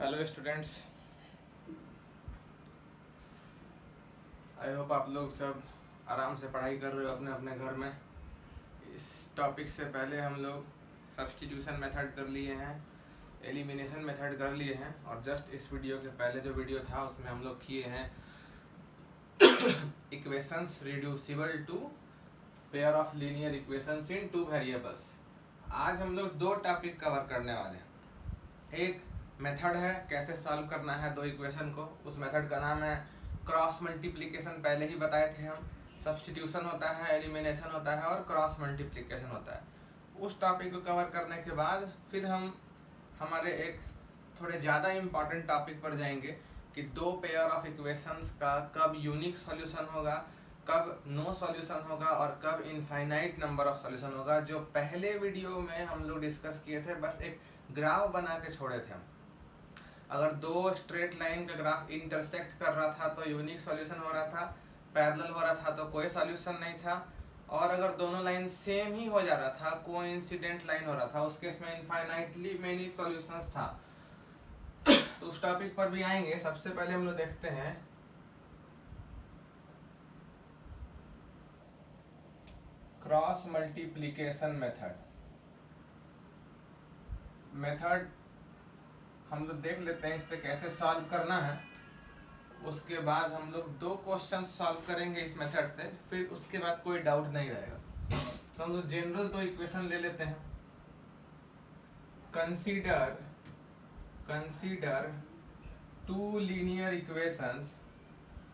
Hello students, I hope आप लोग सब आराम से पढ़ाई कर रहे हो अपने अपने घर में। इस टॉपिक से पहले हम लोग सब्स्टिट्यूशन मेथड कर लिए हैं, एलिमिनेशन मेथड कर लिए हैं और जस्ट इस वीडियो के पहले जो वीडियो था उसमें हम लोग किए हैं equations reducible to pair of linear equations in two variables. आज हम लोग दो टॉपिक कवर करने वाले हैं। एक मेथड है कैसे सॉल्व करना है दो इक्वेशन को, उस मेथड का नाम है क्रॉस मल्टीप्लिकेशन। पहले ही बताए थे हम, सब्स्टिट्यूशन होता है, एलिमिनेशन होता है और क्रॉस मल्टीप्लिकेशन होता है। उस टॉपिक को कवर करने के बाद फिर हम हमारे एक थोड़े ज़्यादा इम्पॉर्टेंट टॉपिक पर जाएंगे कि दो पेयर ऑफ इक्वेशंस का कब यूनिक सॉल्यूशन होगा, कब नो सॉल्यूशन होगा और कब इनफाइनाइट नंबर ऑफ सॉल्यूशन होगा। जो पहले वीडियो में हम लोग डिस्कस किए थे, बस एक ग्राफ बना के छोड़े थे हम। अगर दो स्ट्रेट लाइन का ग्राफ इंटरसेक्ट कर रहा था तो यूनिक सॉल्यूशन हो रहा था, पैरेलल हो रहा था तो कोई सॉल्यूशन नहीं था, और अगर दोनों लाइन सेम ही हो जा रहा था, कोइंसिडेंट लाइन हो रहा था, उस केस में इनफाइनाइटली मेनी सॉल्यूशंस था। तो उस टॉपिक पर भी आएंगे। सबसे पहले हम लोग देखते हैं क्रॉस मल्टीप्लिकेशन मेथड हम लोग देख लेते हैं इससे कैसे सॉल्व करना है। उसके बाद हम लोग दो क्वेश्चन सॉल्व करेंगे इस मेथड से, फिर उसके बाद कोई डाउट नहीं रहेगा। तो हम लोग जनरल दो इक्वेशन ले लेते हैं। Consider two linear equations,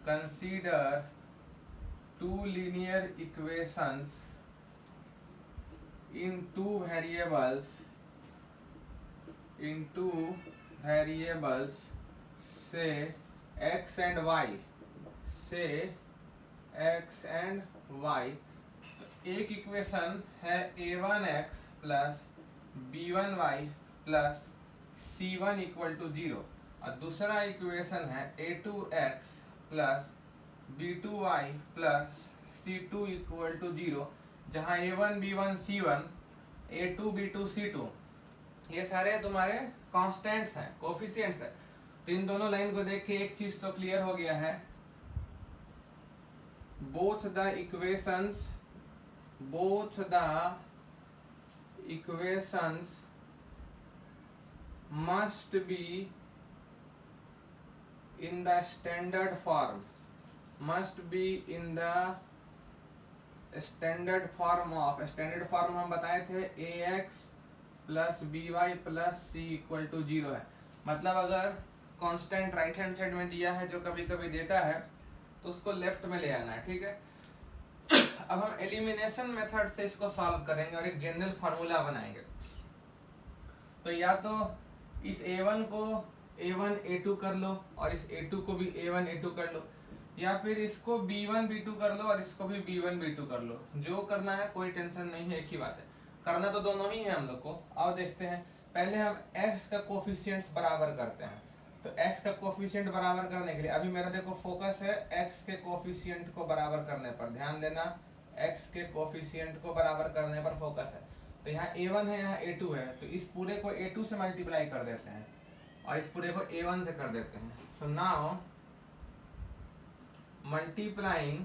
consider two linear equations in two variables से x एंड y। तो एक इक्वेशन है a1x plus b1y plus c1 equal to 0 और दूसरा इक्वेशन है a2x plus b2y plus c2 equal to 0, जहाँ a1 b1 c1 a2 b2 c2 ये सारे तुम्हारे कांस्टेंट्स हैं, कोफिशिएंट्स हैं। तो इन दोनों लाइन को देख के एक चीज तो क्लियर हो गया है, both the equations must be in the standard form, standard form हम बताए थे ax plus by plus c equal to 0 है। मतलब अगर कांस्टेंट राइट हैंड साइड में दिया है जो कभी कभी देता है तो उसको लेफ्ट में ले आना है, ठीक है। अब हम एलिमिनेशन मेथड से इसको सॉल्व करेंगे और एक जनरल फार्मूला बनाएंगे। तो या तो इस a1 को a1 a2 कर लो और इस a2 को भी a1 a2 कर लो, या फिर इसको b1 b2 कर लो और इसको भी b1 b2 कर लो। जो करना है कोई टेंशन नहीं है, एक ही बात है, करना तो दोनों ही है हम लोग को। अब देखते हैं, पहले हम x का कोफिशिएंट्स बराबर करते हैं। तो x का कोफिशिएंट बराबर करने के लिए अभी मेरा देखो फोकस है x के कोफिशिएंट को बराबर करने पर। ध्यान देना, x के कोफिशिएंट को बराबर करने पर फोकस है। तो यहाँ a1 है, यहाँ a2 है, तो इस पूरे को a2 से मल्टीप्लाई कर देते हैं और इस पूरे को a1 से कर देते हैं। So now multiplying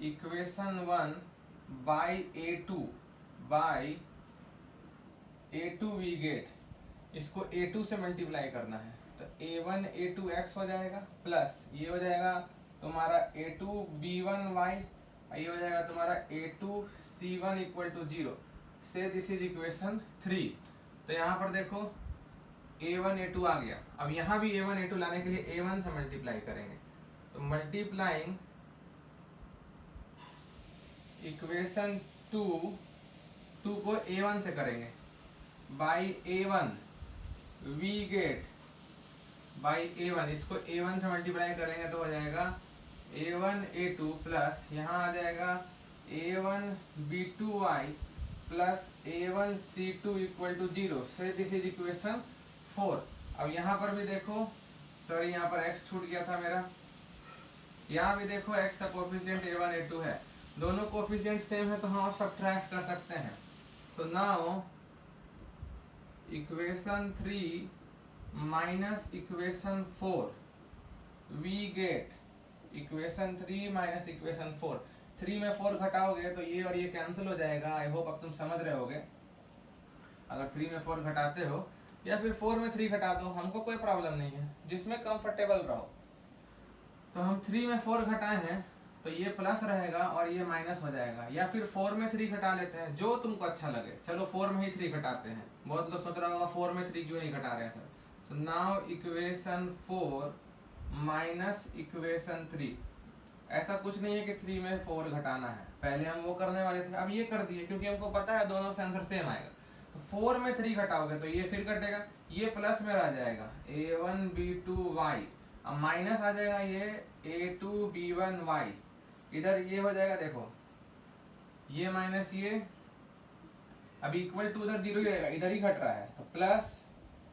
equation 1 by a2 we get, इसको a2 से मल्टीप्लाई करना है। तो a1 a2x हो जाएगा प्लस ये हो जाएगा तुम्हारा a2 b1y, ये हो जाएगा तुम्हारा a2 c1 इक्वल टू 0 से दिस इज इक्वेशन 3। तो यहाँ पर देखो a1 a2 आ गया। अब यहाँ भी a1 a2 लाने के लिए a1 से मल्टीप्लाई करेंगे। तो मल्टीप्लाइंग इक्वेशन 2 को a1 से करेंगे by a1 we get by a1, इसको a1 से मल्टीप्लाई करेंगे तो हो जाएगा a1 a2 प्लस यहाँ आ जाएगा a1 b2y plus a1 c2 equal to 0 से दिस इज इक्वेशन 4। अब यहाँ पर भी देखो, सॉरी यहाँ पर x छूट गया था मेरा, यहाँ भी देखो x का कोफिशिएंट a1 a2 है, दोनों कोफिशिएंट सेम है तो हम सब्ट्रैक्ट कर सकते हैं। तो now equation 3 minus equation 4 we get equation 3 minus equation 4। 3 में 4 घटाओगे तो ये और ये कैंसिल हो जाएगा। आई होप अब तुम समझ रहे होगे। अगर 3 में 4 घटाते हो या फिर 4 में 3 घटा दो, हमको कोई प्रॉब्लम नहीं है, जिसमें कंफर्टेबल रहो। तो हम 3 में 4 घटाए हैं तो ये प्लस रहेगा और ये माइनस हो जाएगा, या फिर 4 में 3 घटा लेते हैं, जो तुमको अच्छा लगे। चलो 4 में ही 3 घटाते हैं। बहुत लोग सोच रहा होगा 4 में 3 क्यों नहीं घटा रहे हैं सर। तो नाउ इक्वेशन 4 माइनस इक्वेशन 3। ऐसा कुछ नहीं है कि 3 में 4 घटाना है, पहले हम वो करने वाले थे, अब ये कर दिए क्योंकि हमको पता है दोनों से आंसर सेम आएगा। तो 4 में 3 घटाओगे तो ये फिर कटेगा, ये प्लस में रह जाएगा a1b2y, अब माइनस आ जाएगा ये a2b1y। इधर ये हो जाएगा, देखो ये माइनस ये, अब इक्वल टू उधर जीरो ही रहेगा, इधर ही घट रहा है तो प्लस,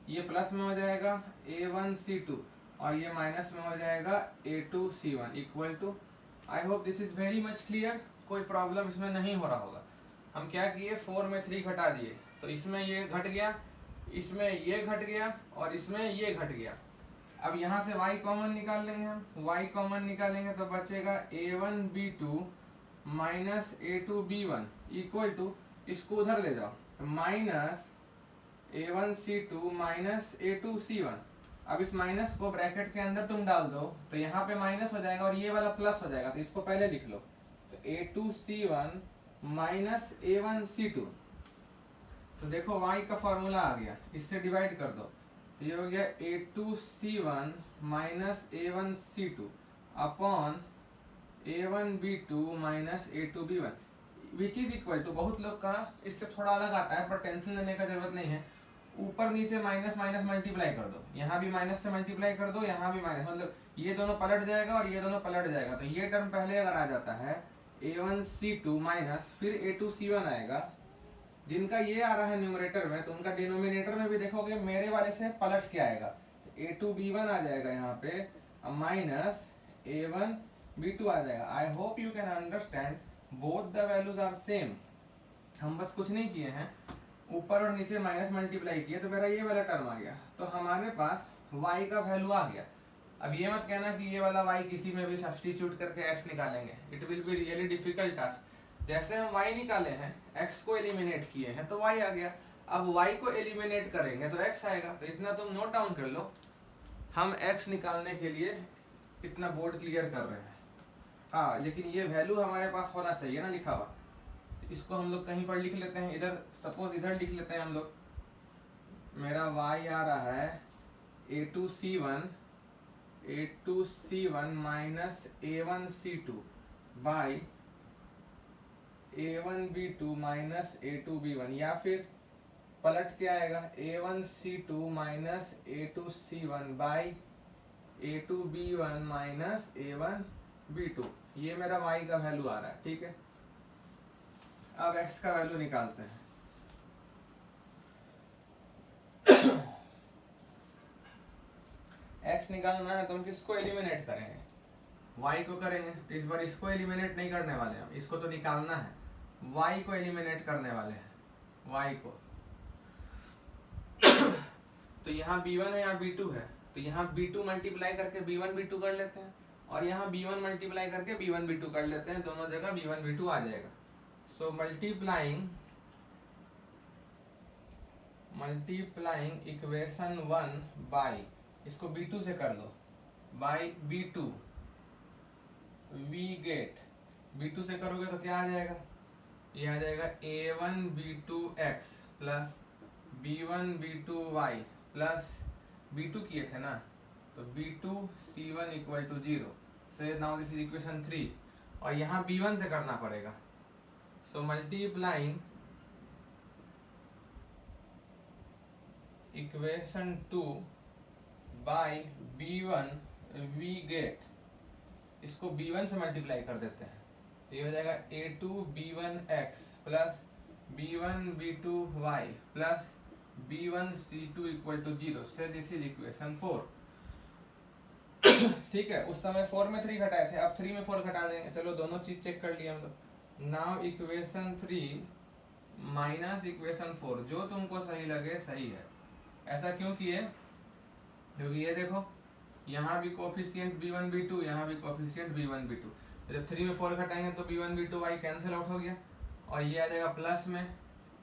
ये प्लस में हो जाएगा a1c2 और ये माइनस में हो जाएगा a2c1 equal to. I hope this is very much clear, कोई प्रॉब्लम इसमें नहीं हो रहा होगा। हम क्या किए, 4 में 3 घटा दिए तो इसमें ये घट गया, इसमें ये घट गया और इसमें ये घट गया। अब यहाँ से y कॉमन निकाल लेंगे हम, y कॉमन निकालेंगे तो बचेगा a1b2 minus a2b1 equal to, इसको उधर ले जाओ, माइनस a1c2 माइनस a2c1। अब इस माइनस को ब्रैकेट के अंदर तुम डाल दो तो यहाँ पे माइनस हो जाएगा और ये वाला प्लस हो जाएगा, तो इसको पहले लिख लो। तो a2c1 माइनस a1c2, तो देखो y का फॉर्मूला आ गया, इससे डिवाइड कर दो तो ये हो गया a2c1 minus a1c2 upon a1b2 minus a2b1 which is equal to, बहुत लोग का इससे थोड़ा अलग आता है पर टेंशन लेने का जरूरत नहीं है। ऊपर नीचे माइनस माइनस मल्टीप्लाई कर दो, यहाँ भी माइनस से मल्टीप्लाई कर दो, यहाँ भी माइनस, मतलब ये दोनों पलट जाएगा और ये दोनों पलट जाएगा। तो ये टर्म पहले अगर आ जाता है a1c2 माइनस फिर a2c1 आएगा, जिनका ये आ रहा है न्यूमरेटर में तो उनका डिनोमिनेटर में भी देखोगे मेरे वाले से पलट के आएगा। a2b1 आ जाएगा यहाँ पे माइनस a1b2 आ जाएगा। I hope you can understand, both the values are same. हम बस कुछ नहीं किए हैं, ऊपर और नीचे माइनस मल्टीप्लाई किए तो मेरा ये वाला टर्म आ गया। तो हमारे पास y का वैल्यू आ गया। अब ये मत कहना कि ये वाला y किसी में भी सब्स्टिट्यूट करके x निकालेंगे, it will be really difficult task. जैसे हम y निकाले हैं, x को एलिमिनेट किए हैं तो y आ गया। अब y को एलिमिनेट करेंगे तो x आएगा। तो इतना तुम नोट डाउन कर लो, हम x निकालने के लिए इतना बोर्ड क्लियर कर रहे हैं। हाँ, लेकिन ये वैल्यू हमारे पास होना चाहिए ना लिखा हुआ। तो इसको हम लोग कहीं पर लिख लेते हैं, इधर सपोज इधर लिख लेते हैं हम लोग। मेरा y आ रहा है a2c1 minus a1c2 by a1b2 minus a2b1, या फिर पलट के आएगा a1c2 minus a2c1 by a2b1 minus a1b2। ये मेरा y का वैल्यू आ रहा है, ठीक है। अब x का वैल्यू निकालते हैं। x निकालना है तो हम किसको एलिमिनेट करेंगे, y को करेंगे। तो इस बार इसको एलिमिनेट नहीं करने वाले हम, इसको तो निकालना है, y को एलिमिनेट करने वाले हैं, y को। तो यहाँ b1 है, यहाँ b2 है, तो यहाँ b2 मल्टीप्लाई करके b1 b2 कर लेते हैं और यहाँ b1 मल्टीप्लाई करके b1 b2 कर लेते हैं, दोनों जगह b1 b2 आ जाएगा। सो मल्टीप्लाइंग इक्वेशन 1 बाई, इसको b2 से कर लो, by b2 we get, b2 से करोगे तो क्या आ जाएगा, ये आ जाएगा a1b2x plus b1b2y plus b2 किए थे ना तो b2c1 equal to 0। So now this is equation 3 और यहाँ b1 से करना पड़ेगा। So multiplying equation 2 by b1 we get, इसको b1 से मल्टीप्लाई कर देते हैं तो ये हो जाएगा a2b1x plus b1b2y plus b1c2 equal to 0। से दिस इज इक्वेशन 4। ठीक है, उस समय 4 में 3 घटाए थे, अब 3 में 4 घटा देंगे। चलो दोनों चीज चेक कर लिए हम लोग। नाउ इक्वेशन 3 माइनस इक्वेशन 4, जो तुमको सही लगे सही है। ऐसा क्यों किए? क्योंकि ये देखो यहाँ भी कोफिशिएंट b1 b2, यहाँ भी कोफिशिएंट b1 b2, जब 3 में 4 घटाएंगे तो b1 b2 y cancel out हो गया, और ये आ जाएगा प्लस में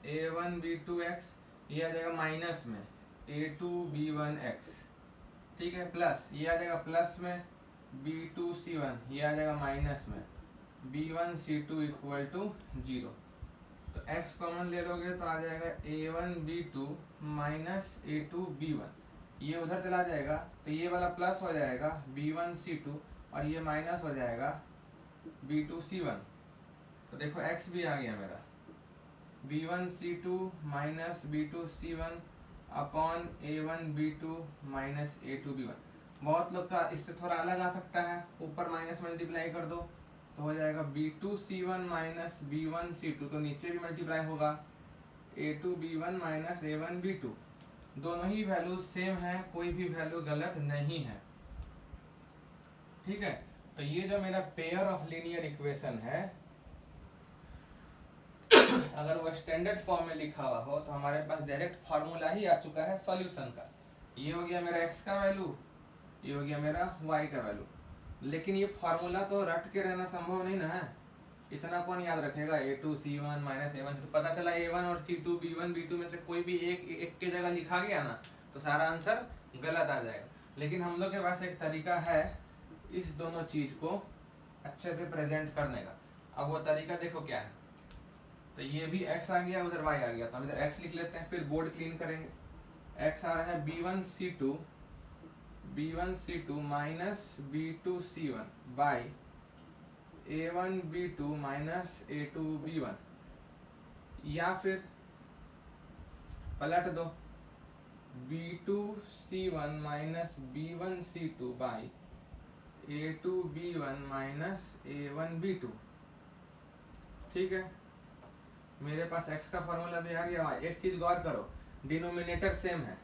a1 b2 x, ये आ जाएगा माइनस में a2 b1 x, ठीक है, प्लस ये आ जाएगा प्लस में b2 c1, ये आ जाएगा माइनस में b1 c2 इक्वल टू 0। तो x कॉमन ले लोगे तो आ जाएगा a1 b2 minus a2 b1, ये उधर चला जाएगा तो ये वाला प्लस हो जाएगा b1 c2 और ये माइनस हो जाएगा b2 c1। तो देखो x भी आ गया मेरा b1 c2 minus b2 c1 upon a1 b2 minus a2 b1। बहुत लोग का इससे थोड़ा अलग आ सकता है, ऊपर माइनस मल्टीप्लाई कर दो तो हो जाएगा b2 c1 minus b1 c2, तो नीचे भी मल्टीप्लाई होगा a2 b1 minus a1 b2। दोनों ही वैल्यू सेम है, कोई भी वैल्यू गलत नहीं है, ठीक है। तो ये जो मेरा पेयर ऑफ लीनियर इक्वेशन है अगर वो स्टैंडर्ड फॉर्म में लिखा हुआ हो तो हमारे पास डायरेक्ट फार्मूला ही आ चुका है सॉल्यूशन का। ये हो गया मेरा x का वैल्यू, ये हो गया मेरा y का वैल्यू। लेकिन ये फार्मूला तो रट के रहना संभव नहीं ना है, इतना कौन याद रखेगा a2 c1 minus a1 c2। पता चला a1 और c2 b1 b2 में से कोई भी एक के जगह लिखा गया ना तो सारा आंसर गलत आ जाएगा। लेकिन हम लोग के पास एक तरीका है इस दोनों चीज को अच्छे से प्रेजेंट करने का। अब वो तरीका देखो क्या है। तो ये भी x आ गया, उधर y आ गया, तो हम इधर x लिख लेते हैं, फिर बोर्ड क्लीन करेंगे। x आ रहा है b1 c2 minus b2 c1 by a1 b2 minus a2 b1, या फिर पलट दो b2 c1 minus b1 c2 by a2 b1 minus a1 b2, ठीक है। मेरे पास x का फॉर्मूला भी आ गया। एक चीज गौर करो, डिनोमिनेटर सेम है,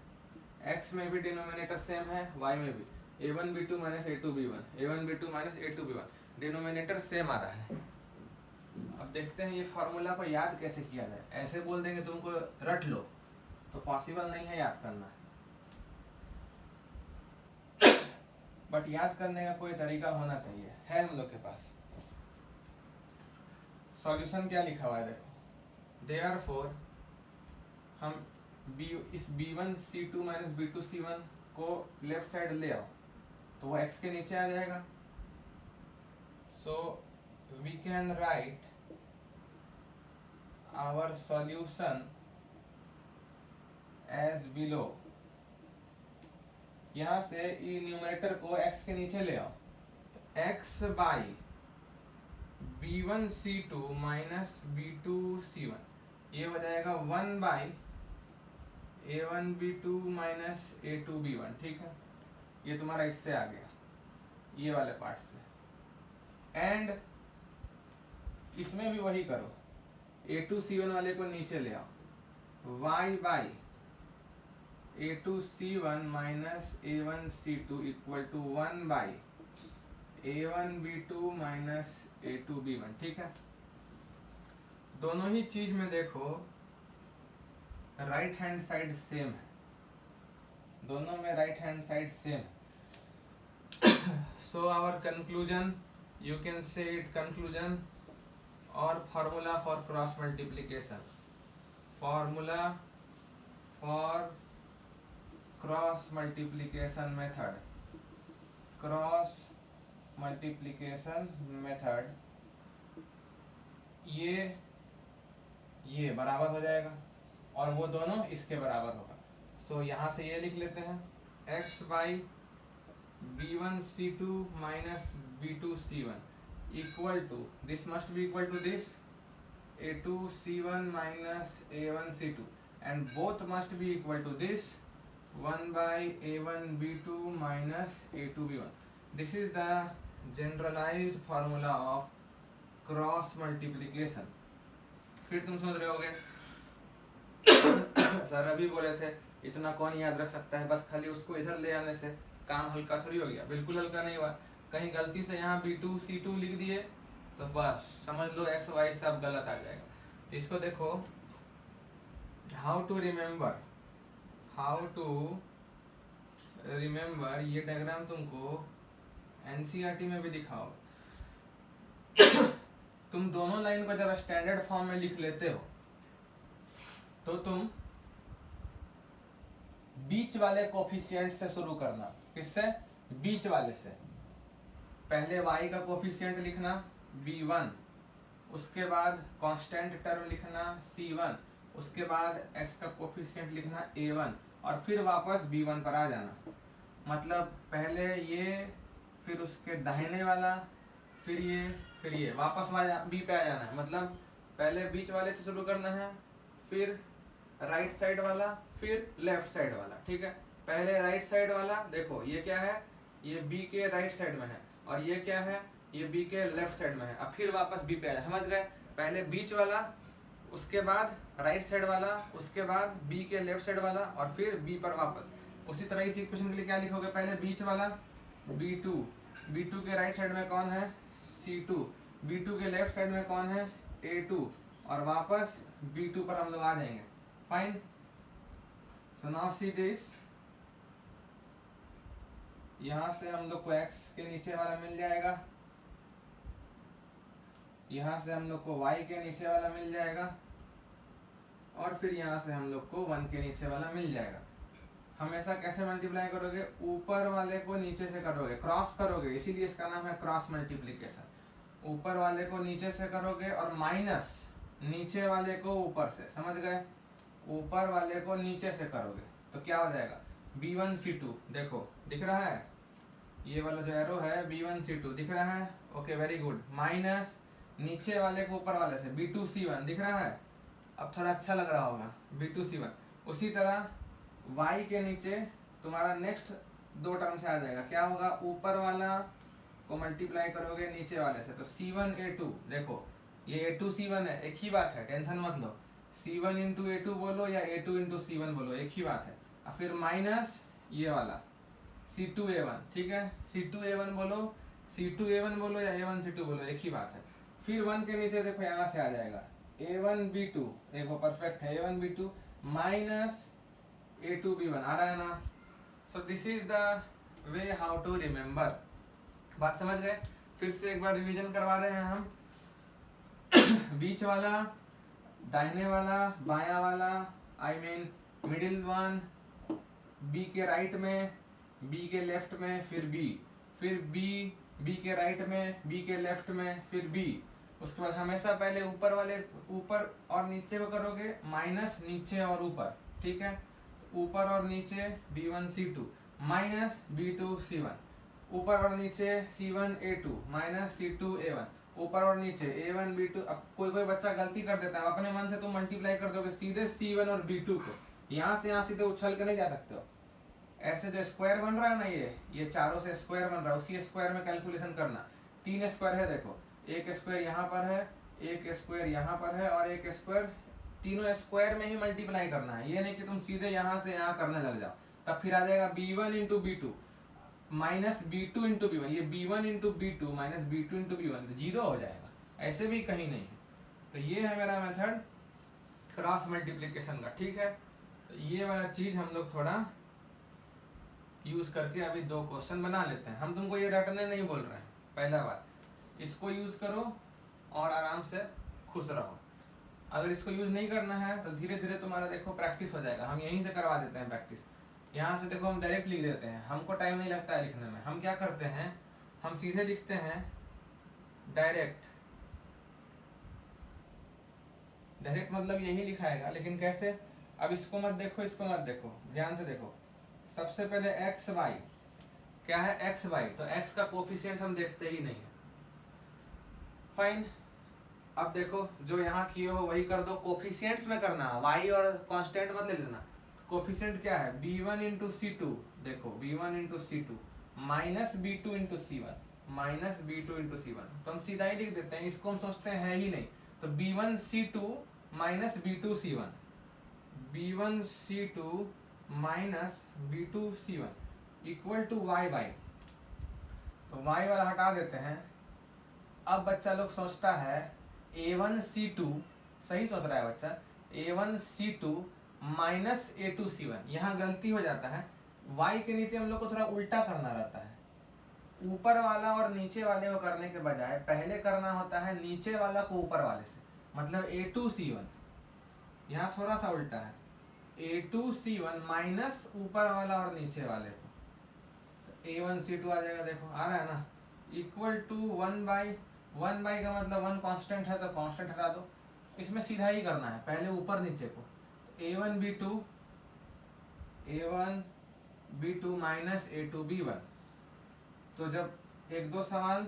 x में भी डिनोमिनेटर सेम है, y में भी a1 b2 minus a2 b1, a1 b2 minus a2 b1, denominator same आ रहा है। अब देखते हैं ये फार्मूला को याद कैसे किया जाए। ऐसे बोल देंगे तुमको रट लो तो पॉसिबल नहीं है याद करना, बट याद करने का कोई तरीका होना चाहिए, है हम लोग के पास। सॉल्यूशन क्या लिखा हुआ है देखो, देयरफॉर हम इस b1 c2 minus b2 c1 को लेफ्ट साइड ले आओ तो वो x के नीचे आ जाएगा। So we can write our solution as below. यहां से न्यूमरेटर को x के नीचे ले आओ तो x by b1 c2 minus b2 c1, ये हो जाएगा 1 by a1 b2 minus a2 b1, ठीक है। ये तुम्हारा इससे आ गया, ये वाले पार्ट से। एंड इसमें भी वही करो, a2 c1 वाले को नीचे ले आओ, y by a2 c1 minus a1 c2 equal to 1 by a1 b2 minus a2 b1, ठीक है। दोनों ही चीज में देखो राइट हैंड साइड सेम है, दोनों में राइट हैंड साइड सेम है। So our conclusion, you can say it conclusion और formula for cross multiplication, formula for cross multiplication method, cross multiplication method, ये बराबर हो जाएगा और वो दोनों इसके बराबर होगा। सो यहाँ से ये लिख लेते हैं, x by b1 c2 minus b2 c1 equal to, this must be equal to this a2 c1 minus a1 c2 and both must be equal to this 1 by a1 b2 minus a2 b1। This is the generalised formula of cross multiplication. फिर तुम सोच रहे होगे sir अभी बोले थे इतना कौन याद रख सकता है, बस खाली उसको इधर ले आने से काम हल्का थोड़ी हो गया। बिल्कुल हल्का नहीं हुआ, कहीं गलती से यहाँ b2 c2 लिख दिए तो बस समझ लो x y सब गलत आ जाएगा। तो इसको देखो हाउ टू रिमेम्बर, ये डायग्राम तुमको एनसीईआरटी में भी दिखाओ। तुम दोनों लाइन को जब स्टैंडर्ड फॉर्म में लिख लेते हो तो तुम बीच वाले कोफिशिएंट से शुरू करना। किससे? बीच वाले से। पहले y का कोफिशिएंट लिखना b1, उसके बाद कांस्टेंट टर्म लिखना c1, उसके बाद x का कोफिशिएंट लिखना a1 और फिर वापस b1 पर आ जाना। मतलब पहले ये, फिर उसके दाहिने वाला, फिर ये वापस b पे आ जाना है। मतलब पहले बीच वाले से शुरू करना है, फिर राइट साइड वाला, फिर लेफ्ट साइड वाला। ठीक है, पहले राइट साइड वाला देखो, ये क्या है, ये बी के राइट साइड में है और ये क्या है, ये बी के लेफ्ट साइड में है। अब फिर वापस बी पे आ जाए। समझ गए? पहले बीच वाला, उसके बाद राइट साइड वाला, उसके बाद बी के लेफ्ट साइड वाला और फिर बी पर वापस। उसी तरह इस इक्वेशन के लिए क्या लिखोगे? पहले बीच वाला b2, b2 के राइट साइड में कौन है? c2, b2 के लेफ्ट साइड में कौन है? a2 और वापस b2 पर हम लोग आ जाएंगे। Fine. So now see this, यहां से हम लोग को x के नीचे वाला मिल जाएगा, यहां से हम लोग को y के नीचे वाला मिल जाएगा और फिर यहां से हम लोग को 1 के नीचे वाला मिल जाएगा। हमेशा कैसे मल्टीप्लाई करोगे? ऊपर वाले को नीचे से करोगे, क्रॉस करोगे, इसीलिए इसका नाम है क्रॉस मल्टीप्लिकेशन। ऊपर वाले को नीचे से करोगे और माइनस नीचे वाले को ऊपर से। समझ गए? ऊपर वाले को नीचे से करोगे तो क्या हो जाएगा? b1c2। देखो दिख रहा है, ये वाला जो एरो है b1c2 दिख रहा है? Okay, very good. माइनस नीचे वाले को ऊपर वाले से b2c1 दिख रहा है? अब थोड़ा अच्छा लग रहा होगा, b2c1। उसी तरह y के नीचे तुम्हारा नेक्स्ट दो टर्म से आ जाएगा। क्या होगा? ऊपर वाला को मल्टीप्लाई करोगे नीचे वाले से तो c1a2। देखो ये a2c1 है, एक ही बात है, टेंशन मत लो। c1 इंटू a2 बोलो या a2 इंटू c1 बोलो, एक ही बात है। और फिर माइनस ये वाला c2a1। ठीक है, c2a1 बोलो, c2a1 बोलो या a1c2 बोलो, एक ही बात है। फिर 1 के नीचे देखो यहाँ से आ जाएगा a1b2। देखो परफेक्ट है, a1b2 माइनस a2b1 आ रहा है ना? So this is the way how to remember. बात समझ गए? फिर से एक बार रिवीजन करवा रहे हैं हम। बीच वाला, दाहिने वाला, बाया वाला, I mean middle one, B के राइट में, बी के लेफ्ट में, फिर बी, बी के राइट में, बी के लेफ्ट में, फिर बी। उसके बाद हमेशा पहले ऊपर वाले, ऊपर और नीचे को करोगे, माइनस नीचे और ऊपर। ठीक है, ऊपर और नीचे b1c2 माइनस b2c1, ऊपर और नीचे c1a2 माइनस c2a1, ऊपर और नीचे a1b2। अब कोई बच्चा गलती कर देता है, अपने मन से तुम मल्टीप्लाई कर दोगे सीधे c1 और b2 को, यहाँ से यहाँ सीधे उछल के नहीं जा सकते हो। ऐसे जो स्क्वायर बन रहा है ना, ये चारों से स्क्वायर बन रहा है, उसी स्क्वायर में कैलकुलेशन करना। 3 स्क्वायर है, देखो एक स्क्वायर यहाँ पर है, एक स्क्वायर यहाँ पर है और एक स्क्वायर, तीनों स्क्वायर में ही मल्टीप्लाई करना है। ये नहीं कि तुम सीधे यहाँ से यहाँ करने लग जाओ, तब फिर आ जाएगा b1 into b2 minus b2 into b1। ये b1 into b2 minus b2 into b1 तो जीरो हो जाएगा, ऐसे भी कहीं नहीं है। तो ये है मेरा मेथड क्रॉस मल्टीप्लिकेशन का। ठीक है, तो ये वाला चीज हम लोग थोड़ा यूज करके अभी 2 क्वेश्चन बना लेते हैं। हम तुमको ये रटने नहीं बोल रहे हैं, पहला बात इसको यूज करो और आराम से खुश रहो। अगर इसको यूज नहीं करना है तो धीरे धीरे तुम्हारा देखो प्रैक्टिस हो जाएगा। हम यहीं से करवा देते हैं प्रैक्टिस। यहाँ से देखो हम डायरेक्ट लिख देते हैं, हमको टाइम नहीं लगता है लिखने में। हम क्या करते हैं, हम सीधे लिखते हैं डायरेक्ट। डायरेक्ट मतलब यही लिखाएगा, लेकिन कैसे? अब इसको मत देखो, इसको मत देखो, ध्यान से देखो। सबसे पहले एक्स वाई, क्या है एक्स वाई, तो एक्स का कोफिशिएंट हम देखते ही नहीं है। फाइन, अब देखो जो यहाँ किए हो वही कर दो। कोफिशिएंट्स में करना है, वाई और कांस्टेंट मत ले लेना। कोफिशिएंट क्या है? b1 इंटू c2, देखो b1 into c2 minus b2 into c1 minus b2 into c1। तो हम सीधा ही लिख देते हैं, इसको हम सोचते हैं है ही नहीं। तो b1 c2 minus b2 c1, b1 c2 minus b2 c1 equal to y by, तो y वाला हटा देते हैं। अब बच्चा लोग सोचता है a1 c2, सही सोच रहा है बच्चा, a1 c2 माइनस A2C1। यहाँ गलती हो जाता है, y के नीचे हम लोग को थोड़ा उल्टा करना रहता है। ऊपर वाला और नीचे वाले को करने के बजाय पहले करना होता है नीचे वाला को ऊपर वाले से, मतलब A2C1। यहाँ थोड़ा सा उल्टा है, A2C1 माइनस ऊपर वाला और नीचे वाले को, तो A1C2 आ जाएगा। देखो आ रहा है ना, इक्वल टू 1/1 का मतलब 1 कांस्टेंट है तो कांस्टेंट हटा दो। इसमें सीधा ही करना है, पहले ऊपर नीचे को। A1B2 minus A2B1। तो जब एक दो सवाल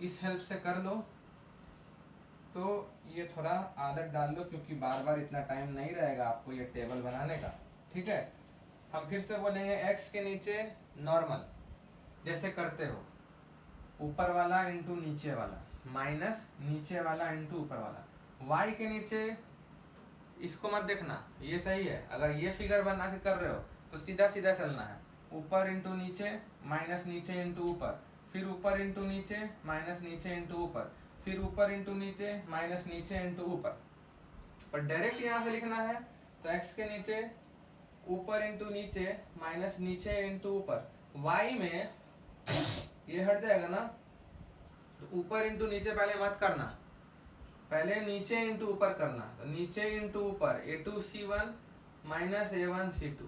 इस हेल्प से कर लो तो ये थोड़ा आदत डाल लो, क्योंकि बार बार इतना टाइम नहीं रहेगा आपको ये टेबल बनाने का। ठीक है, हम फिर से बोलेंगे x के नीचे नॉर्मल जैसे करते हो, ऊपर वाला इंटू नीचे वाला माइनस नीचे वाला इंटू ऊपर वाला। y के नीचे इसको मत देखना, ये सही है। अगर ये फिगर बना के कर रहे हो तो सीधा सीधा चलना है, ऊपर इंटू नीचे माइनस नीचे इंटू ऊपर, फिर ऊपर इंटू नीचे माइनस नीचे इंटू ऊपर, फिर ऊपर इंटू नीचे माइनस नीचे इंटू ऊपर। पर डायरेक्ट यहाँ से लिखना है तो x के नीचे ऊपर इंटू नीचे माइनस नीचे इंटू ऊपर। y में ये हट जाएगा ना, तो ऊपर इंटू नीचे पहले मत करना, पहले नीचे इंटू ऊपर करना। तो नीचे इंटू ऊपर A2C1 माइनस A1C2,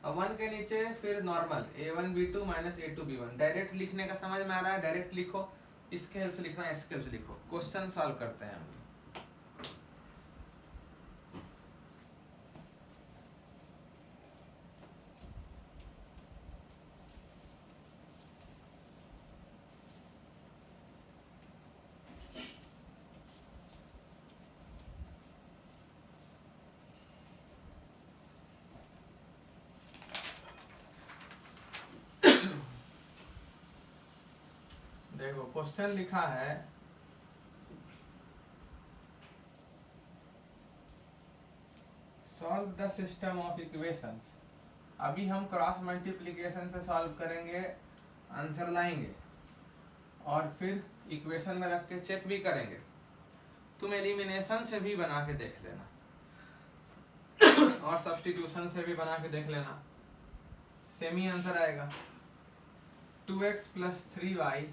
अब 1 के नीचे फिर normal A1B2 minus A2B1। Direct लिखने का समझ में आ रहा है, डायरेक्ट लिखो। इसके हेल्प से लिखना है, इसके हेल्प से लिखो। क्वेश्चन सॉल्व करते हैं हम। देखो क्वेश्चन लिखा है solve the system of equations. अभी हम क्रॉस मल्टीप्लिकेशन से सॉल्व करेंगे, आंसर लाएंगे और फिर इक्वेशन में रख के चेक भी करेंगे। तुम एलिमिनेशन से भी बना के देख लेना और सब्स्टिट्यूशन से भी बना के देख लेना, सेम ही आंसर आएगा। 2x plus 3y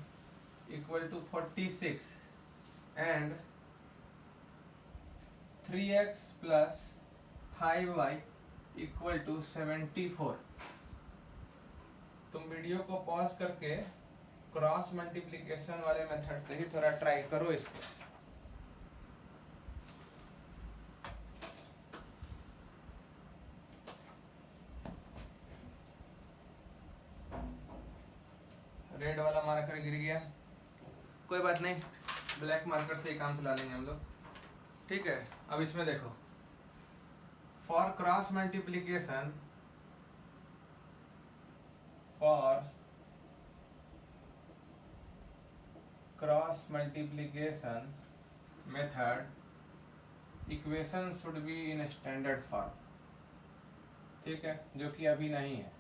equal to 46 and 3x plus 5y equal to 74। तुम वीडियो को पॉज करके क्रॉस मल्टीप्लिकेशन वाले मेथड से ही थोड़ा ट्राई करो इसको। रेड वाला मार्कर गिर गया, कोई बात नहीं, ब्लैक मार्कर से ही काम चला लेंगे हम लोग। ठीक है, अब इसमें देखो, for cross multiplication method equation should be in standard form. ठीक है, जो कि अभी नहीं है।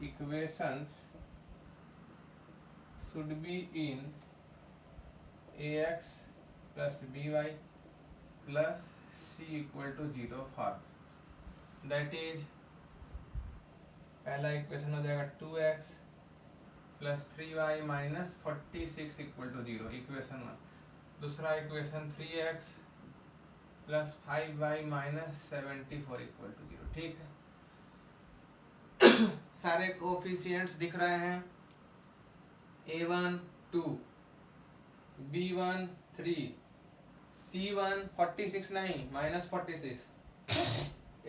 Equations should be in ax plus by plus c equal to 0 form। that is पहला इक्वेशन हो जाएगा 2x plus 3y minus 46 equal to 0, equation 1। दूसरा equation 3x plus 5y minus 74 equal to 0। ठीक है, सारे कोफिशिएंट्स दिख रहे हैं। A1 2, B1 3, C1 46 नहीं minus 46,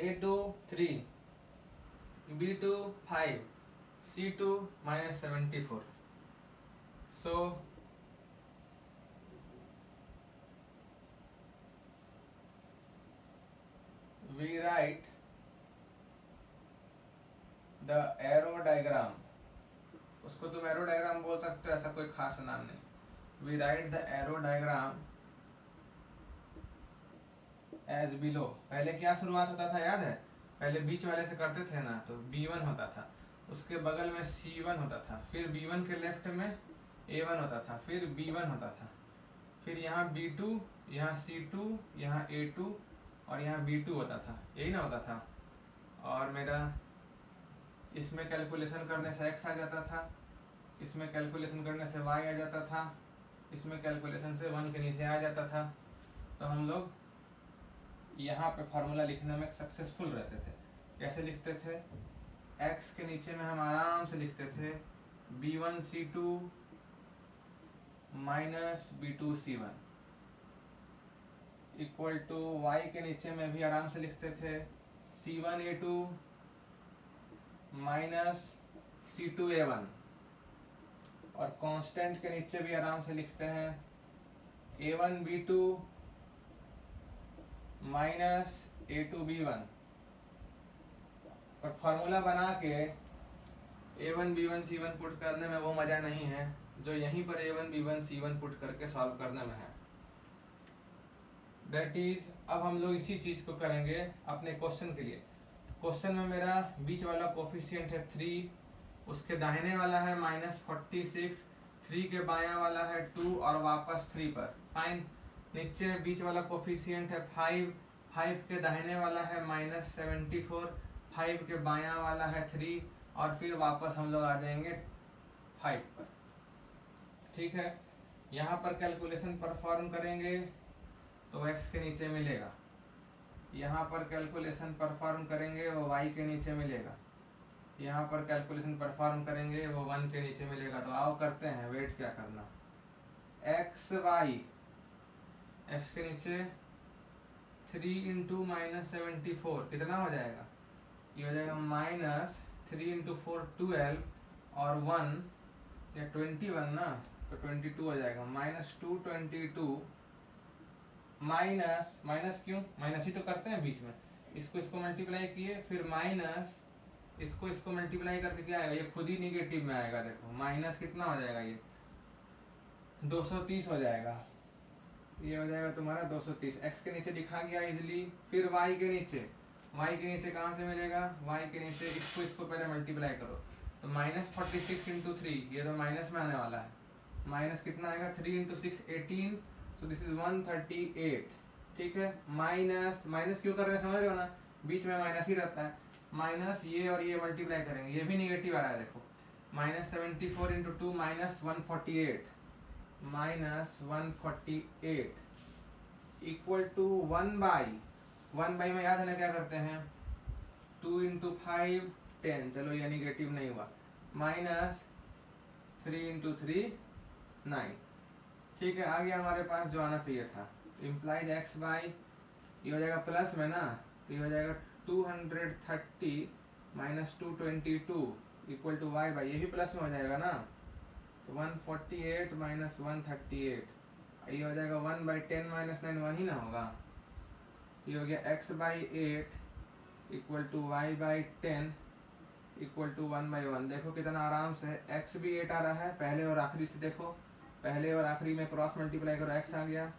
A2 3, B2 5, C2 minus 74। So we write the arrow diagram। उसको तुम एरो डायग्राम बोल सकते हो, ऐसा कोई खास नाम नहीं। We write the arrow diagram as below. पहले क्या शुरुआत होता था याद है? पहले बीच वाले से करते थे ना, तो B1 होता था, उसके बगल में C1 होता था, फिर B1 के लेफ्ट में A1 होता था, फिर B1 होता था, फिर यहाँ B2, यहाँ C2, यहाँ A2 और यहाँ B2 होता था, यही ना होता था। और मेरा इसमें कैलकुलेशन करने से x आ जाता था, इसमें कैलकुलेशन करने से y आ जाता था, इसमें कैलकुलेशन से 1 के नीचे आ जाता था। तो हम लोग यहाँ पे फार्मूला लिखने में सक्सेसफुल रहते थे। कैसे लिखते थे? x के नीचे में हम आराम से लिखते थे B1C2 minus B2C1 equal to y के नीचे में भी आराम से लिखते थे C1A2 माइनस C2A1, और कांस्टेंट के नीचे भी आराम से लिखते हैं A1B2 माइनस A2B1। और फार्मूला बना के A1B1C1 पुट करने में वो मजा नहीं है जो यहीं पर A1B1C1 पुट करके सॉल्व करने में है। दैट इज, अब हम लोग इसी चीज को करेंगे अपने क्वेश्चन के लिए। क्वेश्चन में मेरा बीच वाला कोफिशिएंट है 3, उसके दाहिने वाला है -46, 3 के बायां वाला है 2 और वापस 3 पर। फाइन। नीचे बीच वाला कोफिशिएंट है 5, 5 के दाहिने वाला है -74, 5 के बायां वाला है 3 और फिर वापस हम लोग आ जाएंगे 5 पर। ठीक है, यहाँ पर कैलकुलेशन परफॉर्म करेंगे तो x के नीचे मिलेगा, यहाँ पर कैलकुलेशन परफॉर्म करेंगे वो y के नीचे मिलेगा, यहाँ पर कैलकुलेशन परफॉर्म करेंगे वो 1 के नीचे मिलेगा। तो आओ करते हैं, वेट क्या करना। x के नीचे 3 इंटू -74 कितना हो जाएगा? ये हो जाएगा -3 इंटू 4 12 और 1 या 21 ना, तो 22 हो जाएगा। -222 माइनस क्यों, माइनस ही तो करते हैं बीच में, इसको मल्टीप्लाई किए, फिर माइनस इसको मल्टीप्लाई करके क्या आएगा, ये खुद ही निगेटिव में आएगा। देखो माइनस कितना हो जाएगा, ये 230 हो जाएगा, ये हो जाएगा तुम्हारा 230। x के नीचे लिखा गया इजिली। फिर y के नीचे कहाँ से मिलेगा? y के नीचे इसको पहले मल्टीप्लाई करो, तो -46 इंटू 3, ये तो माइनस में आने वाला है। माइनस कितना आएगा? 3 इंटू 6 18, सो दिस इज 138। ठीक है, माइनस क्यों कर रहे हैं समझ रहे हो ना, बीच में माइनस ही रहता है। माइनस ये और ये मल्टीप्लाई करेंगे, ये भी निगेटिव आ रहा है। देखो -74 इंटू 2 -148 इक्वल टू 1 बाई में याद है ना क्या करते हैं, 2 इंटू 5 10, चलो ये निगेटिव नहीं हुआ, -3 इंटू 3 9। ठीक है, आगे हमारे पास जो आना चाहिए था, इम्प्लाइज x बाई, ये हो जाएगा प्लस में ना, तो ये हो जाएगा 230 -222 इक्वल टू y बाई, ये भी प्लस में हो जाएगा ना, तो 148 -138, ये हो जाएगा 1 बाई 10 -9 1 ही ना होगा। ये हो गया x by 8 equal to y by 10 equal to 1 by 1। देखो कितना आराम से x भी 8 आ रहा है, पहले और आखिरी से देखो, पहले और आखिरी में क्रॉस मल्टीप्लाई करो, x आ गया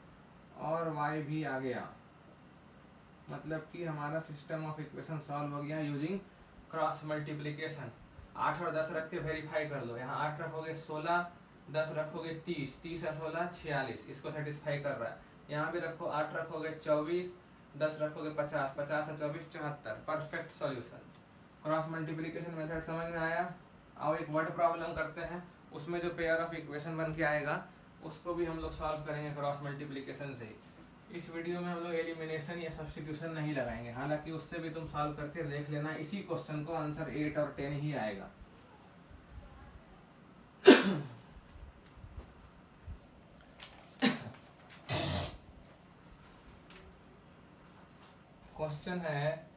और y भी आ गया। मतलब कि हमारा सिस्टम ऑफ इक्वेशन सॉल्व हो गया यूजिंग क्रॉस मल्टीप्लिकेशन। 8 और 10 रख के वेरीफाई कर लो, यहाँ 8 रखोगे 16, 10 रखोगे 30, 30 और 16 46, इसको सेटिस्फाई कर रहा है। यहाँ भी रखो 8 रखोगे 24, 10 रखोगे 50, 50 और 24 74, perfect solution. Cross multiplication method समझ में आया? आओ एक वर्ड प्रॉब्लम करते हैं, उसमें जो पेयर ऑफ इक्वेशन बन के आएगा उसको भी हम लोग सॉल्व करेंगे क्रॉस मल्टीप्लिकेशन से ही। इस वीडियो में हम लोग एलिमिनेशन या सब्स्टिट्यूशन नहीं लगाएंगे, हालांकि उससे भी तुम सॉल्व करके देख लेना, इसी क्वेश्चन को आंसर 8 और 10 ही आएगा। क्वेश्चन है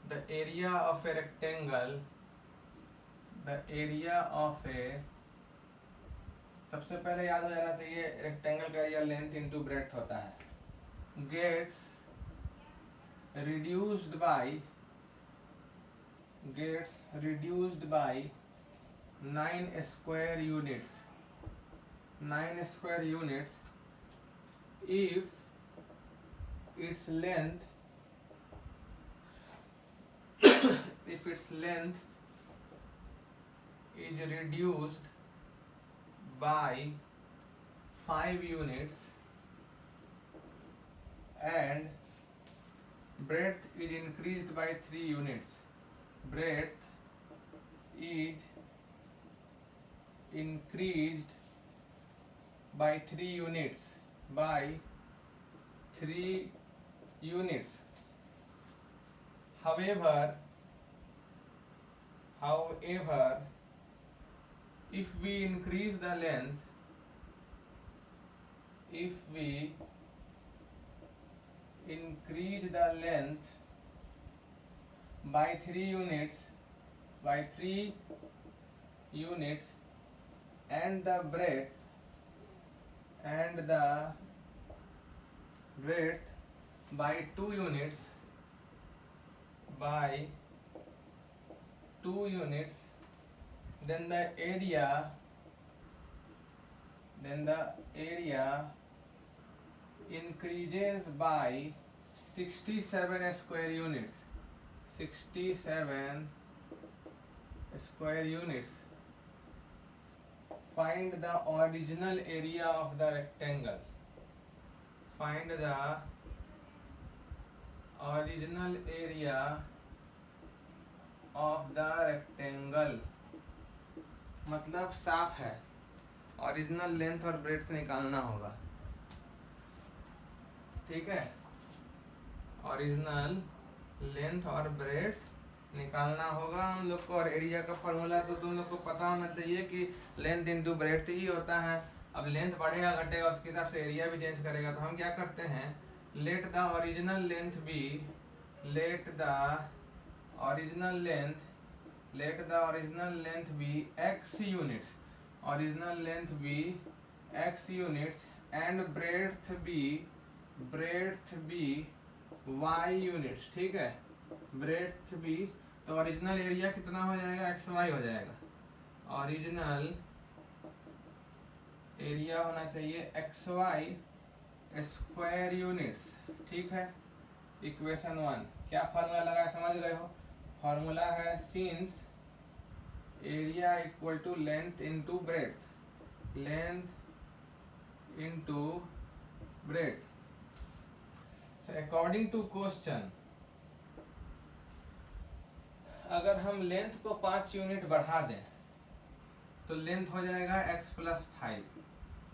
the area of a rectangle, the area of a, सबसे पहले याद हो जाना चाहिए रेक्टेंगल का एरिया लेंथ इंटू ब्रेड्थ होता है, gets reduced by 9 square units if its length is reduced by 5 units and breadth is increased by 3 units. Breadth is increased by 3 units. By 3 units. However, if we increase the length, by 3 units, and the breadth by 2 units, then the area increases by 67 square units. 67 square units. Find the original area of the rectangle. Find the original area of the rectangle. मतलब साफ है, original length और breadth निकालना होगा, ठीक है। Original length और breadth निकालना होगा हम लोग को। और एरिया का फॉर्मूला तो तुम लोग को पता होना चाहिए कि लेंथ इंटू ब्रेड्थ ही होता है। अब लेंथ बढ़ेगा घटेगा उसके हिसाब से एरिया भी चेंज करेगा। तो हम क्या करते हैं, let the original length be x units, and breadth be y units, ठीक है। ब्रेड्थ भी, तो ओरिजिनल एरिया कितना हो जाएगा, xy हो जाएगा। ओरिजिनल एरिया होना चाहिए xy स्क्वायर यूनिट्स, ठीक है। इक्वेशन 1 क्या फॉर्मूला लगा समझ गए हो। फॉर्मूला है since area equal to length into breadth, according to question, अगर हम लेंथ को 5 यूनिट बढ़ा दें तो लेंथ हो जाएगा x + 5,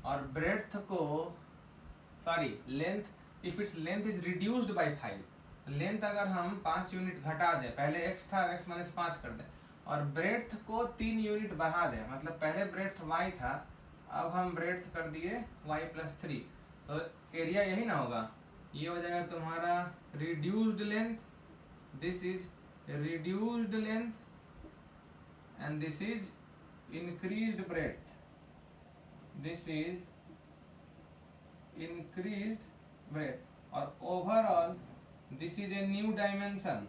और ब्रेड्थ को if its length is reduced by 5, length अगर हम 5 यूनिट घटा दें, पहले x था x - 5 कर दें, और ब्रेड्थ को 3 यूनिट बढ़ा दें, मतलब पहले ब्रेड्थ y था अब हम ब्रेड्थ कर दिए y + 3, तो एरिया यही ना होगा। ये हो जाएगा तुम्हारा reduced length, this is reduced length, and this is increased breadth. और overall this is a new dimension,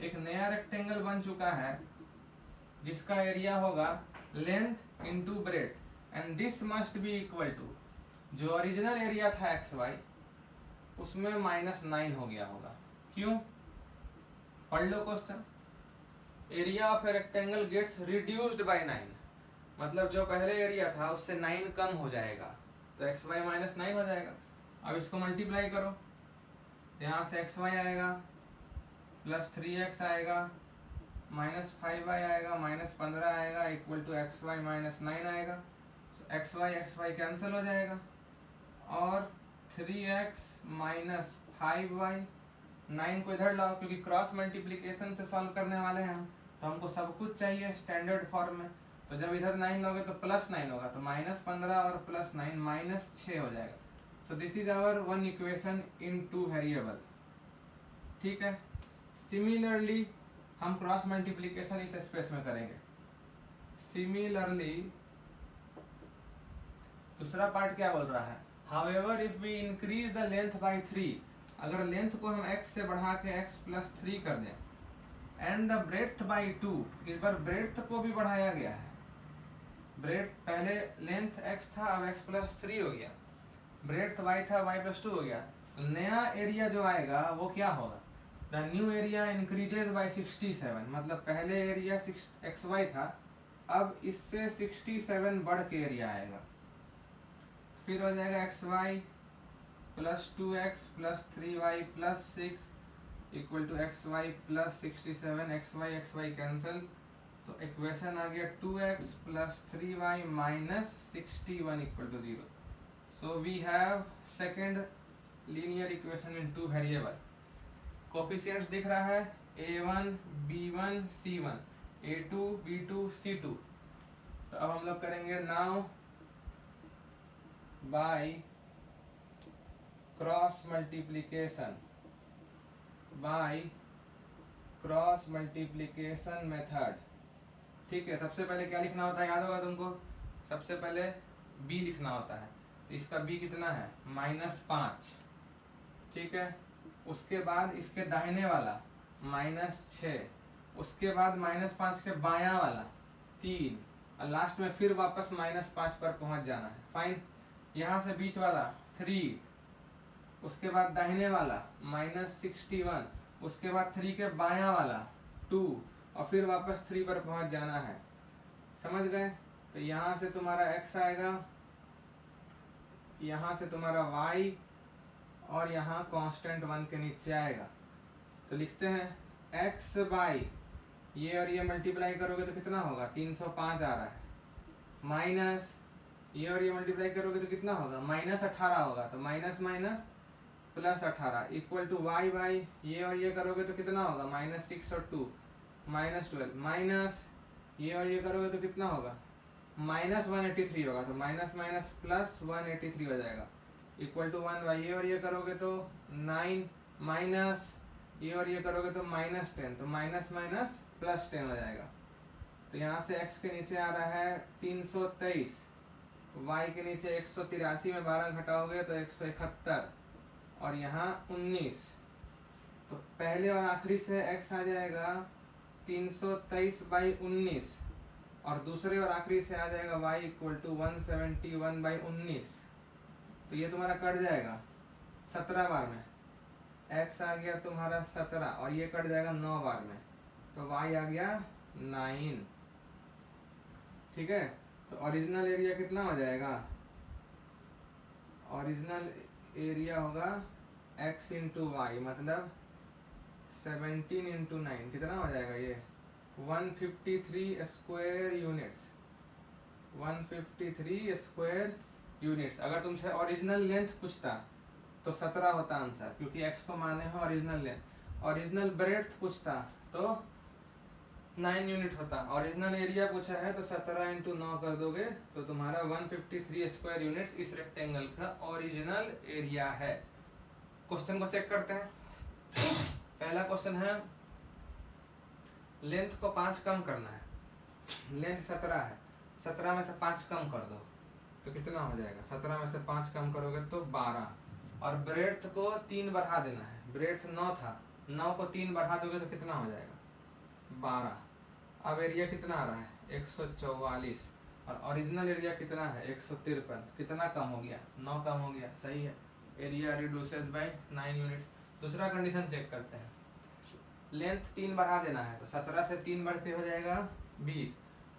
एक नया रेक्टेंगल बन चुका है जिसका एरिया होगा length into breadth, and this must be equal to, जो ओरिजिनल एरिया था xy उसमें -9 हो गया होगा। क्यों, पढ़ लो क्वेश्चन। Area of a rectangle gets reduced by 9, मतलब जो पहले एरिया था उससे 9 कम हो जाएगा, तो xy -9 हो जाएगा। अब इसको मल्टीप्लाई करो, यहाँ से xy आएगा +3x आएगा, -5y आएगा, -15 आएगा, इक्वल टू xy -9 आएगा। xy कैंसिल हो जाएगा, और 3x - 5y, 9 को इधर लाओ क्योंकि क्रॉस मल्टीप्लिकेशन से सॉल्व करने वाले हैं हम, तो हमको सब कुछ चाहिए स्टैंडर्ड फॉर्म में। तो जब इधर 9 लोगे तो +9 होगा, तो -15 और +9 -6 हो जाएगा। सो this is hour one equation in 2 variable, ठीक है। सिमिलरली हम क्रॉस मल्टीप्लिकेशन इस स्पेस में करेंगे। सिमिलरली दूसरा पार्ट क्या बोल रहा है, however if we increase the length by 3, अगर लेंथ को हम x से बढ़ा के x + 3 कर दें, एंड द ब्रेड्थ बाय 2, इस बार ब्रेड्थ को भी बढ़ाया गया है। ब्रेड्थ पहले लेंथ x था अब x + 3 हो गया, ब्रेड्थ y था y + 2 हो गया, तो नया एरिया जो आएगा वो क्या होगा, the new area increases by 67, मतलब पहले एरिया xy था अब इससे 67 बढ़ के एरिया आएगा, फिर हो जाएगा xy + 2x + 3y + 6 equal to x y plus 67, x y cancel, तो इक्वेशन आ गया 2x plus 3y minus 61 equal to 0. So we have second linear equation in two variable. Coefficients दिख रहा है a1 b1 c1, a2 b2 c2. तो अब हम लोग करेंगे now by cross multiplication method. ठीक है, सबसे पहले क्या लिखना होता है, याद होगा तुमको. सबसे पहले b लिखना होता है. तो इसका b कितना है, -5. ठीक है, उसके बाद इसके दाहिने वाला -6, उसके बाद -5 के बायां वाला 3, और लास्ट में फिर वापस -5 पर पहुंच जाना है. फाइन. यहाँ से बीच वाला 3, उसके बाद दाहिने वाला -61, उसके बाद 3 के बायां वाला 2, और फिर वापस 3 पर पहुंच जाना है. समझ गए. तो यहाँ से तुम्हारा x आएगा, यहाँ से तुम्हारा y, और यहाँ कांस्टेंट 1 के नीचे आएगा. तो लिखते हैं x बाई, ये और ये मल्टीप्लाई करोगे तो कितना होगा, 305 आ रहा है, माइनस ये और ये मल्टीप्लाई करोगे तो कितना होगा, -18 होगा. तो minus minus plus 18 equal to y by, ये और ये करोगे तो कितना होगा, -6 और 2 -12, माइनस ये और ये करोगे तो कितना होगा, -183 होगा. तो माइनस माइनस प्लस 183 हो जाएगा इक्वल टू 1 बाई, ये और ये करोगे तो 9, माइनस ये और ये करोगे तो -10, तो माइनस माइनस प्लस 10 हो जाएगा. तो यहाँ से x के नीचे आ रहा है 323, y के नीचे 183 में 12 घटाओगे तो 171, और यहाँ 19. तो पहले और आखिरी से x आ जाएगा 323 बाई 19, और दूसरे और आखिरी से आ जाएगा y इक्वल टू 171 बाई 19. तो ये तुम्हारा कट जाएगा 17 बार में, x आ गया तुम्हारा 17, और ये कट जाएगा 9 बार में, तो y आ गया 9. ठीक है. तो ओरिजिनल एरिया कितना हो जाएगा, ओरिजिनल एरिया होगा x इंटू वाई, मतलब 17 इंटू 9 कितना हो जाएगा, ये 153 स्क्वायर यूनिट्स, 153 स्क्वायर यूनिट्स. अगर तुमसे ओरिजिनल लेंथ पूछता तो 17 होता आंसर, क्योंकि x को माने हो ओरिजिनल लेंथ. ओरिजिनल ब्रेड्थ पूछता तो 9 यूनिट होता. ओरिजिनल एरिया पूछा है तो 17 इंटू 9 कर दोगे तो तुम्हारा 153 स्क्वायर यूनिट्स इस रेक्टेंगल का ओरिजिनल एरिया है. क्वेश्चन को चेक करते हैं. पहला क्वेश्चन है, लेंथ को 5 कम करना है. लेंथ 17 है, 17 में से 5 कम कर दो तो कितना हो जाएगा, 17 में से 5 कम करोगे तो 12, और ब्रेड्थ को 3 बढ़ा देना है. ब्रेड्थ 9 था, 9 को 3 बढ़ा दोगे तो कितना हो जाएगा, 12. अब एरिया कितना आ रहा है, 144, और ओरिजिनल एरिया कितना है, 153. कितना कम हो गया, 9 कम हो गया. सही है. Area reduces by 9 units. दूसरा कंडीशन चेक करते हैं. लेंथ 3 बढ़ा देना है, तो 17 से 3 बढ़ के हो जाएगा 20,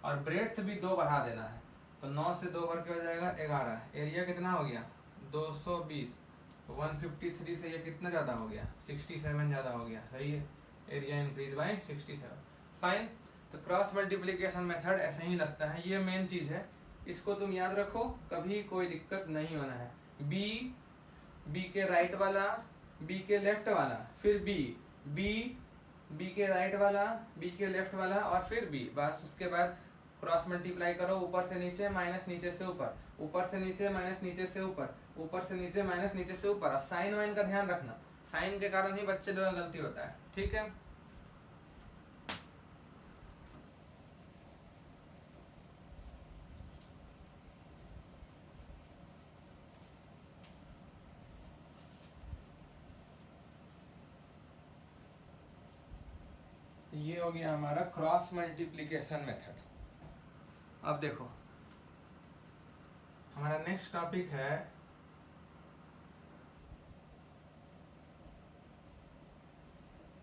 और ब्रेड्थ भी 2 बढ़ा देना है, तो 9 से 2 बढ़ के हो जाएगा 11. एरिया कितना हो गया, 220. 153 से ये कितना ज़्यादा हो गया, 67 ज़्यादा हो गया. सही है. Area increase by 67. फाइन. तो क्रॉस मल्टीप्लिकेशन मेथड ऐसे ही लगता है. ये मेन चीज़ है, इसको तुम याद रखो, कभी कोई दिक्कत नहीं होना है. बी के राइट वाला, बी के लेफ्ट वाला, फिर बी के राइट वाला, बी के लेफ्ट वाला, और फिर बी. बस उसके बाद क्रॉस मल्टीप्लाई करो, ऊपर से नीचे माइनस नीचे से ऊपर, ऊपर से नीचे माइनस नीचे से ऊपर, ऊपर से नीचे माइनस नीचे से ऊपर. और साइन वाइन का ध्यान रखना, साइन के कारण ही बच्चे लोग गलती होता है. ठीक है. ये हो गया हमारा क्रॉस मल्टीप्लिकेशन मेथड. अब देखो हमारा नेक्स्ट टॉपिक है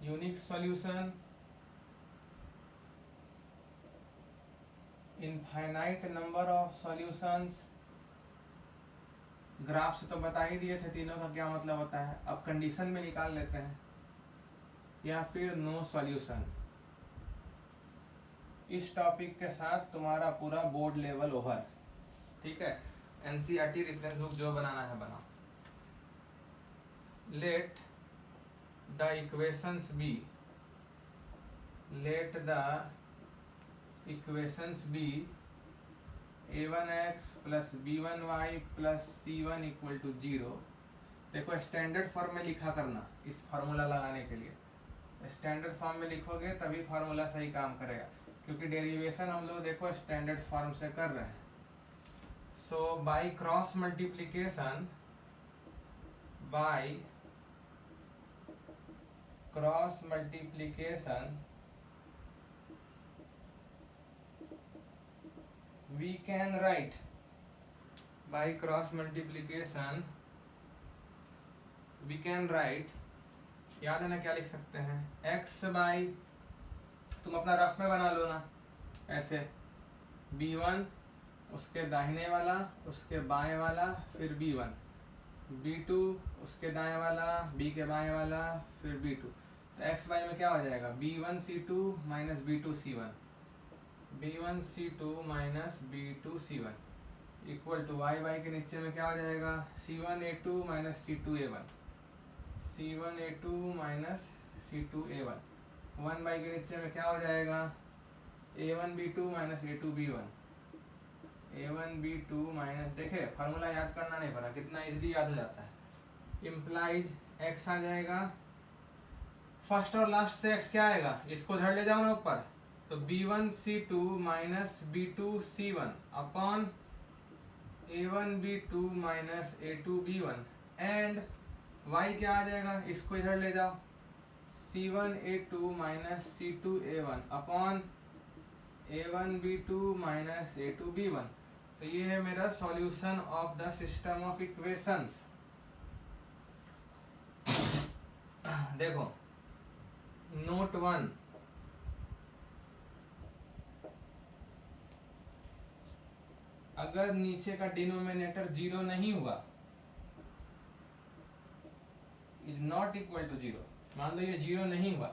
unique solution infinite number of solutions. Graph से तो बता ही दिए थे तीनों का क्या मतलब होता है. अब कंडीशन में निकाल लेते हैं. या फिर नो सॉल्यूशन। इस टॉपिक के साथ तुम्हारा पूरा बोर्ड लेवल ओवर। ठीक है, एनसीईआरटी रेफरेंस बुक जो बनाना है बनाओ। Let the equations be, let the equations be a1x plus b1y plus c1 equal to 0। देखो स्टैंडर्ड फॉर्म में लिखा करना, इस फार्मूला लगाने के लिए स्टैंडर्ड फॉर्म में लिखोगे तभी फार्मूला सही काम करेगा, क्योंकि डेरिवेशन हम लोग देखो स्टैंडर्ड फॉर्म से कर रहे हैं। So by cross multiplication, by cross multiplication we can write, by cross multiplication we can write, याद है ना क्या लिख सकते हैं, x बाई, तुम अपना रफ में बना लो ना ऐसे, b1 उसके दाहिने वाला उसके बाएं वाला फिर b1, b2 उसके दाएं वाला b के बाएं वाला फिर b2। तो x बाई में क्या हो जाएगा, b1c2 minus b2c1, b1c2 minus b2c1 equal to y by के नीचे में क्या हो जाएगा, c1a2 minus c2a1, c1a2 minus c2a1। 1 by के नीचे में क्या हो जाएगा, a1b2 minus a2b1, a1b2 minus, देखे फार्मूला याद करना नहीं पड़ा, कितना इजीली याद हो जाता है। इम्प्लाइज x आ जाएगा, फर्स्ट और लास्ट से x क्या आएगा, इसको धर ले जाओ ना ऊपर, तो b1c2 minus b2c1 upon a1b2 minus a2b1 and y क्या आ जाएगा, इसको इधर ले जाओ, c1a2 minus c2a1 upon a1b2 minus a2b1। तो ये है मेरा solution of the system of equations. देखो नोट 1, अगर नीचे का डिनोमिनेटर 0 नहीं हुआ, इज नॉट इक्वल टू 0, मान लो ये 0 नहीं हुआ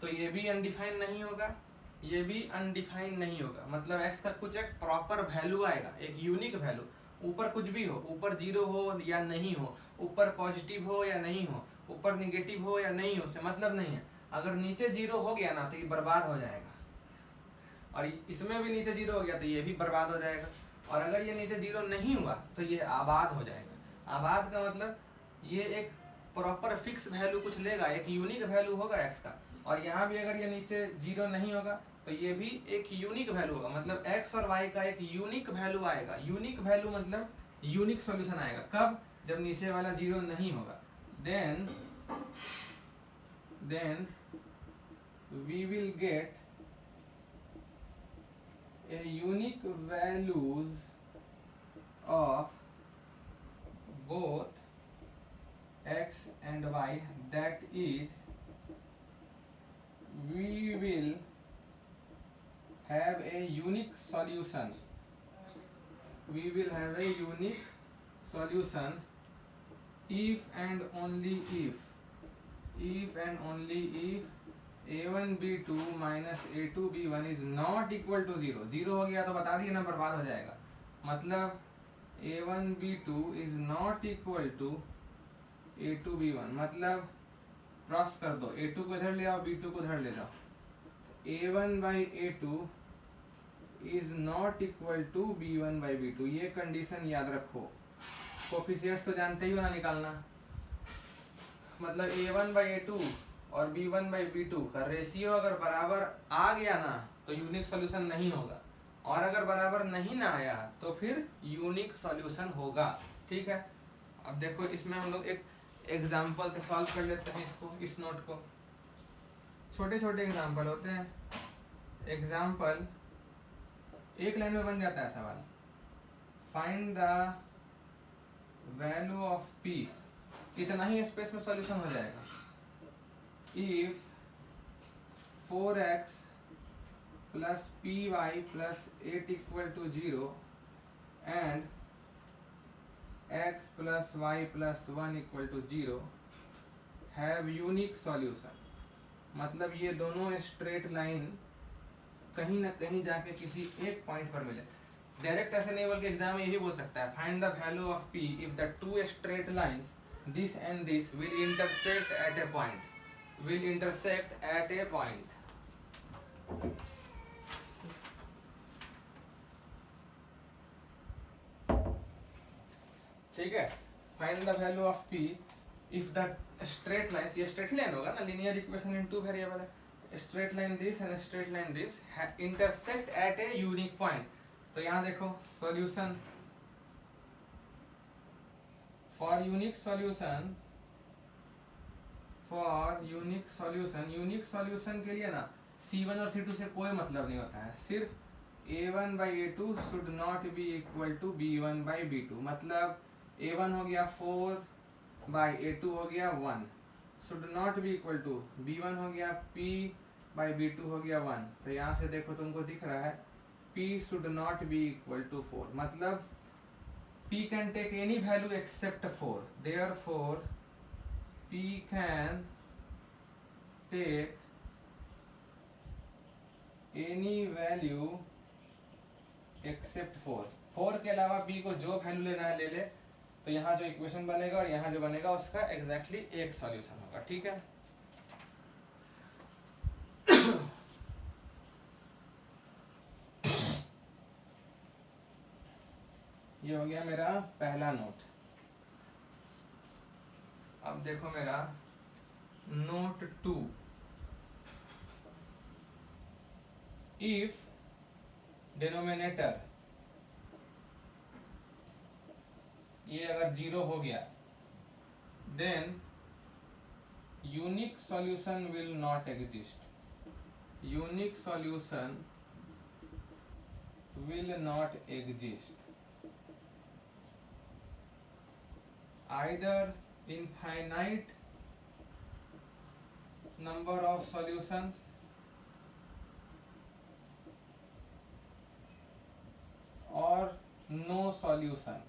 तो ये भी अनडिफाइंड नहीं होगा, ये भी अनडिफाइंड नहीं होगा। मतलब x का कुछ एक प्रॉपर वैल्यू आएगा, एक यूनिक वैल्यू, ऊपर कुछ भी हो, ऊपर 0 हो या नहीं हो, ऊपर पॉजिटिव हो या नहीं हो, ऊपर निगेटिव हो या नहीं हो, उससे मतलब नहीं है। अगर नीचे 0 हो गया ना तो ये बर्बाद हो जाएगा, और इसमें भी नीचे 0 हो गया तो ये भी बर्बाद हो जाएगा, और अगर ये नीचे 0 नहीं हुआ तो ये आबाद हो जाएगा। आबाद का मतलब ये एक प्रॉपर फिक्स वैल्यू कुछ लेगा, एक यूनिक वैल्यू होगा x का, और यहाँ भी अगर ये नीचे 0 नहीं होगा तो ये भी एक यूनिक वैल्यू होगा। मतलब x और y का एक यूनिक वैल्यू आएगा। यूनिक वैल्यू मतलब यूनिक सॉल्यूशन आएगा, कब, जब नीचे वाला 0 नहीं होगा। Then we will get a unique values of both x and y, that is we will have a unique solution, we will have a unique solution if and only if a1b2 minus a2b1 is not equal to 0। 0 हो गया तो बता दिए ना, बर्बाद हो जाएगा। मतलब a1b2 is not equal to a2b1, मतलब क्रॉस कर दो, a2 को इधर ले आओ, b2 को इधर ले जाओ, a1 by a2 is not equal to b1 by b2। ये कंडीशन याद रखो। कोफिशिएंट्स तो जानते ही हो ना निकालना, मतलब a1 बाई a2 और b1 बाई b2 का रेशियो अगर बराबर आ गया ना तो यूनिक सॉल्यूशन नहीं होगा, और अगर बराबर नहीं ना आया तो फिर यूनिक सॉल्यूशन होगा। ठीक है, अब देखो इसमें हम लोग एक एग्जाम्पल से सॉल्व कर लेते हैं इसको, इस नोट को। छोटे छोटे एग्जाम्पल होते हैं। एग्जाम्पल एक लाइन में बन जाता है सवाल। Find the value of p, इतना ही स्पेस में सॉल्यूशन हो जाएगा। if 4x plus py plus 8 equal to 0 and x plus y plus 1 equal to 0 have unique solution, मतलब ये दोनों स्ट्रेट लाइन कहीं ना कहीं जाके किसी एक पॉइंट पर मिले। डायरेक्ट ऐसे नहीं बल्कि एग्जाम में यही बोल सकता है, find the value of p if the two straight lines this and this will intersect at a point, will intersect at a point. ठीक है, find the value of p if the straight lines, ये straight line होगा ना, linear equation in two variable है, straight line this and straight line this intersect at a unique point. तो यहाँ देखो solution for unique solution, for unique solution, unique solution के लिए ना C1 और C2 से कोई मतलब नहीं होता है, सिर्फ A1 by A2 should not be equal to B1 by B2, मतलब A1 हो गया 4 by A2 हो गया 1, should not be equal to B1 हो गया P by B2 हो गया 1। तो यहाँ से देखो तुमको दिख रहा है P should not be equal to 4, मतलब P can take any value except 4, therefore P can take any value except 4, 4 के अलावा P को जो वैल्यू लेना है ले ले। तो यहाँ जो इक्वेशन बनेगा और यहाँ जो बनेगा उसका एग्जैक्टली एक सॉल्यूशन होगा। ठीक है, ये हो गया मेरा पहला नोट। अब देखो मेरा नोट 2, इफ डिनोमिनेटर ये अगर 0 हो गया then unique solution will not exist, unique solution will not exist, either infinite number of solutions or no solution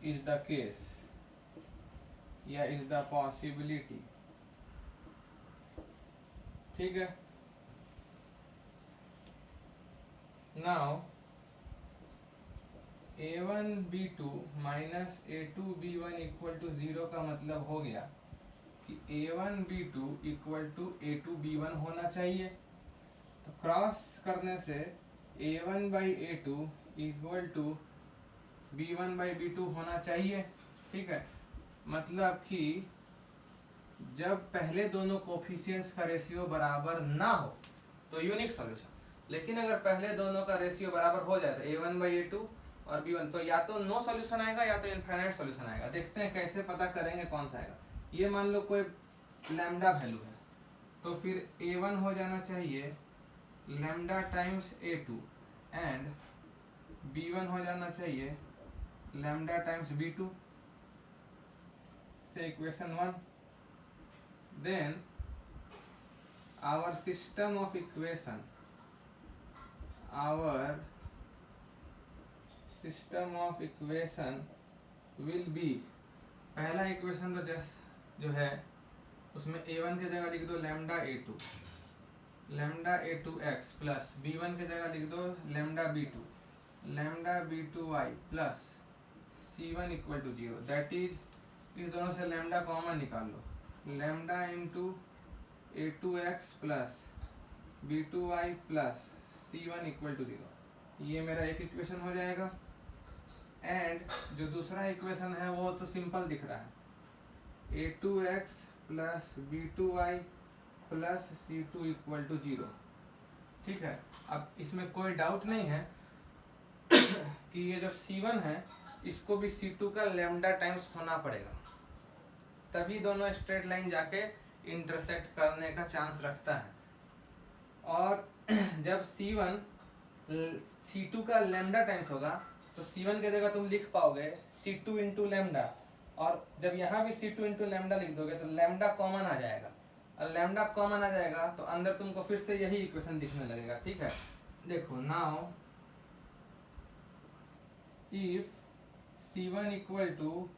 is the case, या is the possibility। ठीक है, now A1 B2 minus A2 B1 equal to 0 का मतलब हो गया कि A1 B2 equal to A2 B1 होना चाहिए। तो क्रॉस करने से A1 by A2 equal to B1 by B2 होना चाहिए। ठीक है, मतलब कि जब पहले दोनों कोफिशिएंट्स का रेशियो बराबर ना हो तो यूनिक सॉल्यूशन, लेकिन अगर पहले दोनों का रेशियो बराबर हो जाए तो A1 by A2 और B1, तो या तो नो सॉल्यूशन आएगा या तो इनफाइनाइट सॉल्यूशन आएगा। देखते हैं कैसे पता करेंगे कौन सा आएगा। ये मान लो कोई लैम्डा वैल्यू है तो फिर A1 हो जाना चाहिए lambda times A2 and B1 हो जाना चाहिए लैम्डा टाइम्स B2 से equation 1। Then our system of equation, our system of equation will be, पहला इक्वेशन तो जस्ट जो है उसमें A1 की जगह लिख दो lambda A2, lambda A2x plus B1 की जगह लिख दो lambda B2, lambda B2y plus C1 equal to 0, that is इस दोनों से लैम्डा कॉमन निकाल लो, lambda into A2x plus B2y plus C1 equal to 0। ये मेरा एक इक्वेशन हो जाएगा। एंड जो दूसरा इक्वेशन है वो तो सिंपल दिख रहा है, A2x plus B2y plus C2 equal to 0। ठीक है, अब इसमें कोई डाउट नहीं है कि ये जो C1 है इसको भी C2 का लैम्डा टाइम्स होना पड़ेगा, तभी दोनों स्ट्रेट लाइन जाके इंटरसेक्ट करने का चांस रखता है। और जब C1 C2 का लैम्डा टाइम्स होगा तो C1 की जगह तुम लिख पाओगे C2 इंटू लैम्डा, और जब यहाँ भी C2 इंटू लैम्डा लिख दोगे तो लैम्डा कॉमन आ जाएगा, और लैम्डा कॉमन आ जाएगा तो अंदर तुमको फिर से यही इक्वेशन दिखने लगेगा। ठीक है, देखो now if C1 equal to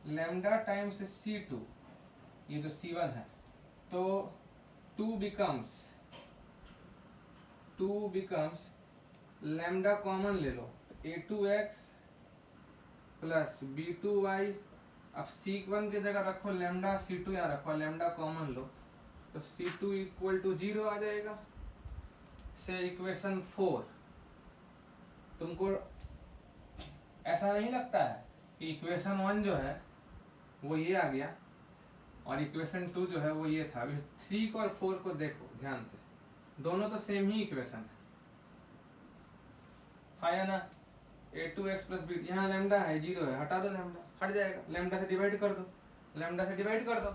lambda times C2, ये जो C1 है, तो 2 बिकम्स लैम्डा कॉमन ले लो, A2x प्लस B2y। अब C1 की जगह रखो लैम्डा, C2 यहाँ रखो, लैम्डा कॉमन लो, तो C2 इक्वल टू 0 आ जाएगा। से इक्वेशन 4, तुमको ऐसा नहीं लगता है कि इक्वेशन 1 जो है वो ये आ गया और इक्वेशन 2 जो है वो ये था? अभी 3 और 4 को देखो ध्यान से, दोनों तो सेम ही इक्वेशन है ना। A2x प्लस बी, यहाँ लैम्डा है 0 है, हटा दो लैम्डा, हट जाएगा, लैम्डा से डिवाइड कर दो, लैम्डा से डिवाइड कर दो,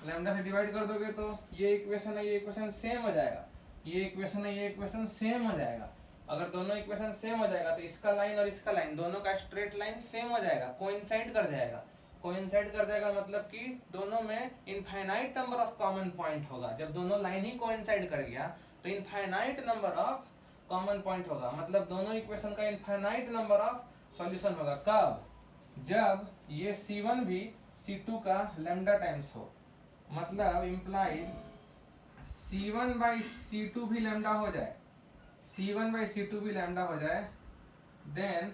लैम्डा से डिवाइड कर दोगे तो ये इक्वेशन है ये इक्वेशन सेम हो जाएगा, ये इक्वेशन है ये इक्वेशन सेम हो जाएगा। अगर दोनों इक्वेशन सेम हो जाएगा तो इसका लाइन और इसका लाइन दोनों का स्ट्रेट लाइन सेम हो जाएगा, कोइंसाइड कर जाएगा। कोइंसाइड कर जाएगा मतलब कि दोनों में infinite number of common point होगा। जब दोनों लाइन ही कोइंसाइड कर गया तो infinite number of common point होगा, मतलब दोनों इक्वेशन का इनफाइनाइट नंबर ऑफ सॉल्यूशन होगा। कब? जब ये C1 भी C2 का लैम्डा टाइम्स हो, मतलब इम्प्लाइज C1 बाई C2 भी लैम्डा हो जाए, C1 बाई C2 भी लैम्डा हो जाए, then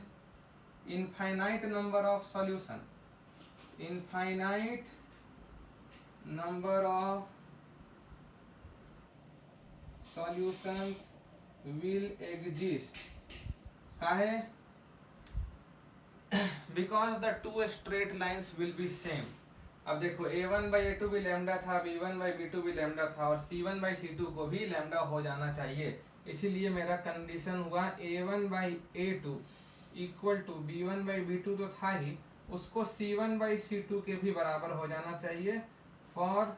infinite number of solution, infinite number of solutions will exist। काहे? because the two straight lines will be same। अब देखो A1 by A2 भी लैम्डा था, B1 by B2 भी लैम्डा था, और C1 by C2 को भी लैम्डा हो जाना चाहिए। इसीलिए मेरा कंडीशन हुआ A1 by A2 equal to B1 by B2 तो था ही, उसको C1 by C2 के भी बराबर हो जाना चाहिए for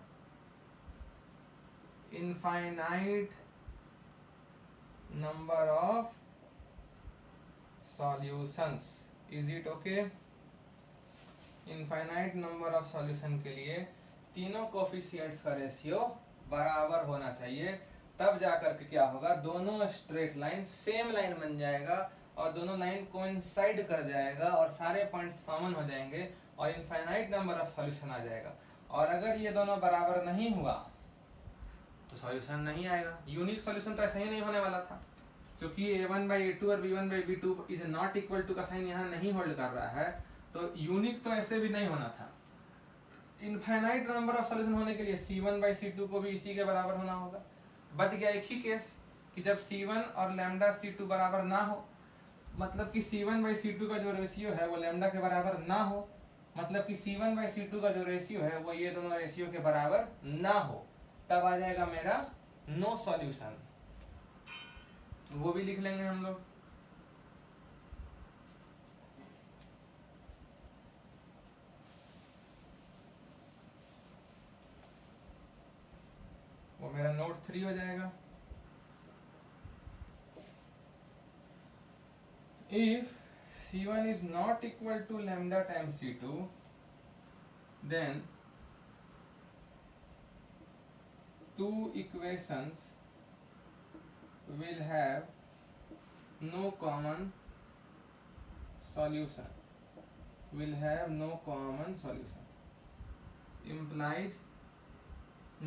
infinite number of solutions। is it okay? Infinite number of solution के लिए तीनों कोफिशिएंट्स का रेशियो बराबर होना चाहिए, तब जाकर के क्या होगा, दोनों स्ट्रेट लाइन सेम लाइन बन जाएगा और दोनों लाइन कोइंसाइड कर जाएगा और सारे पॉइंट्स कॉमन हो जाएंगे और इनफाइनाइट नंबर ऑफ सॉल्यूशन आ जाएगा। और अगर ये दोनों बराबर नहीं हुआ तो सॉल्यूशन नहीं आएगा। यूनिक सॉल्यूशन तो ऐसा ही नहीं होने वाला था, क्योंकि A1 by A2 और B1 by B2 is not equal to का साइन यहाँ नहीं होल्ड कर रहा है, तो यूनिक तो ऐसे भी नहीं होना था। इनफाइनाइट नंबर ऑफ सॉल्यूशन होने के लिए C1 by C2 को भी इसी के बराबर होना होगा। बच गया एक ही केस कि जब C1 और लैम्डा C2 बराबर ना हो, मतलब कि C1 by C2 का जो रेशियो है वो लैम्डा के बराबर ना हो, मतलब कि C1 by C2 का जो रेशियो है वो ये दोनों रेशियो के बराबर ना हो, तब आ जाएगा मेरा नो सॉल्यूशन। वो भी लिख लेंगे हम लोग। वो मेरा नोट 3 हो जाएगा। If C1 is not equal to lambda times C2, then two equations will have no common solution, will have no common solution, implies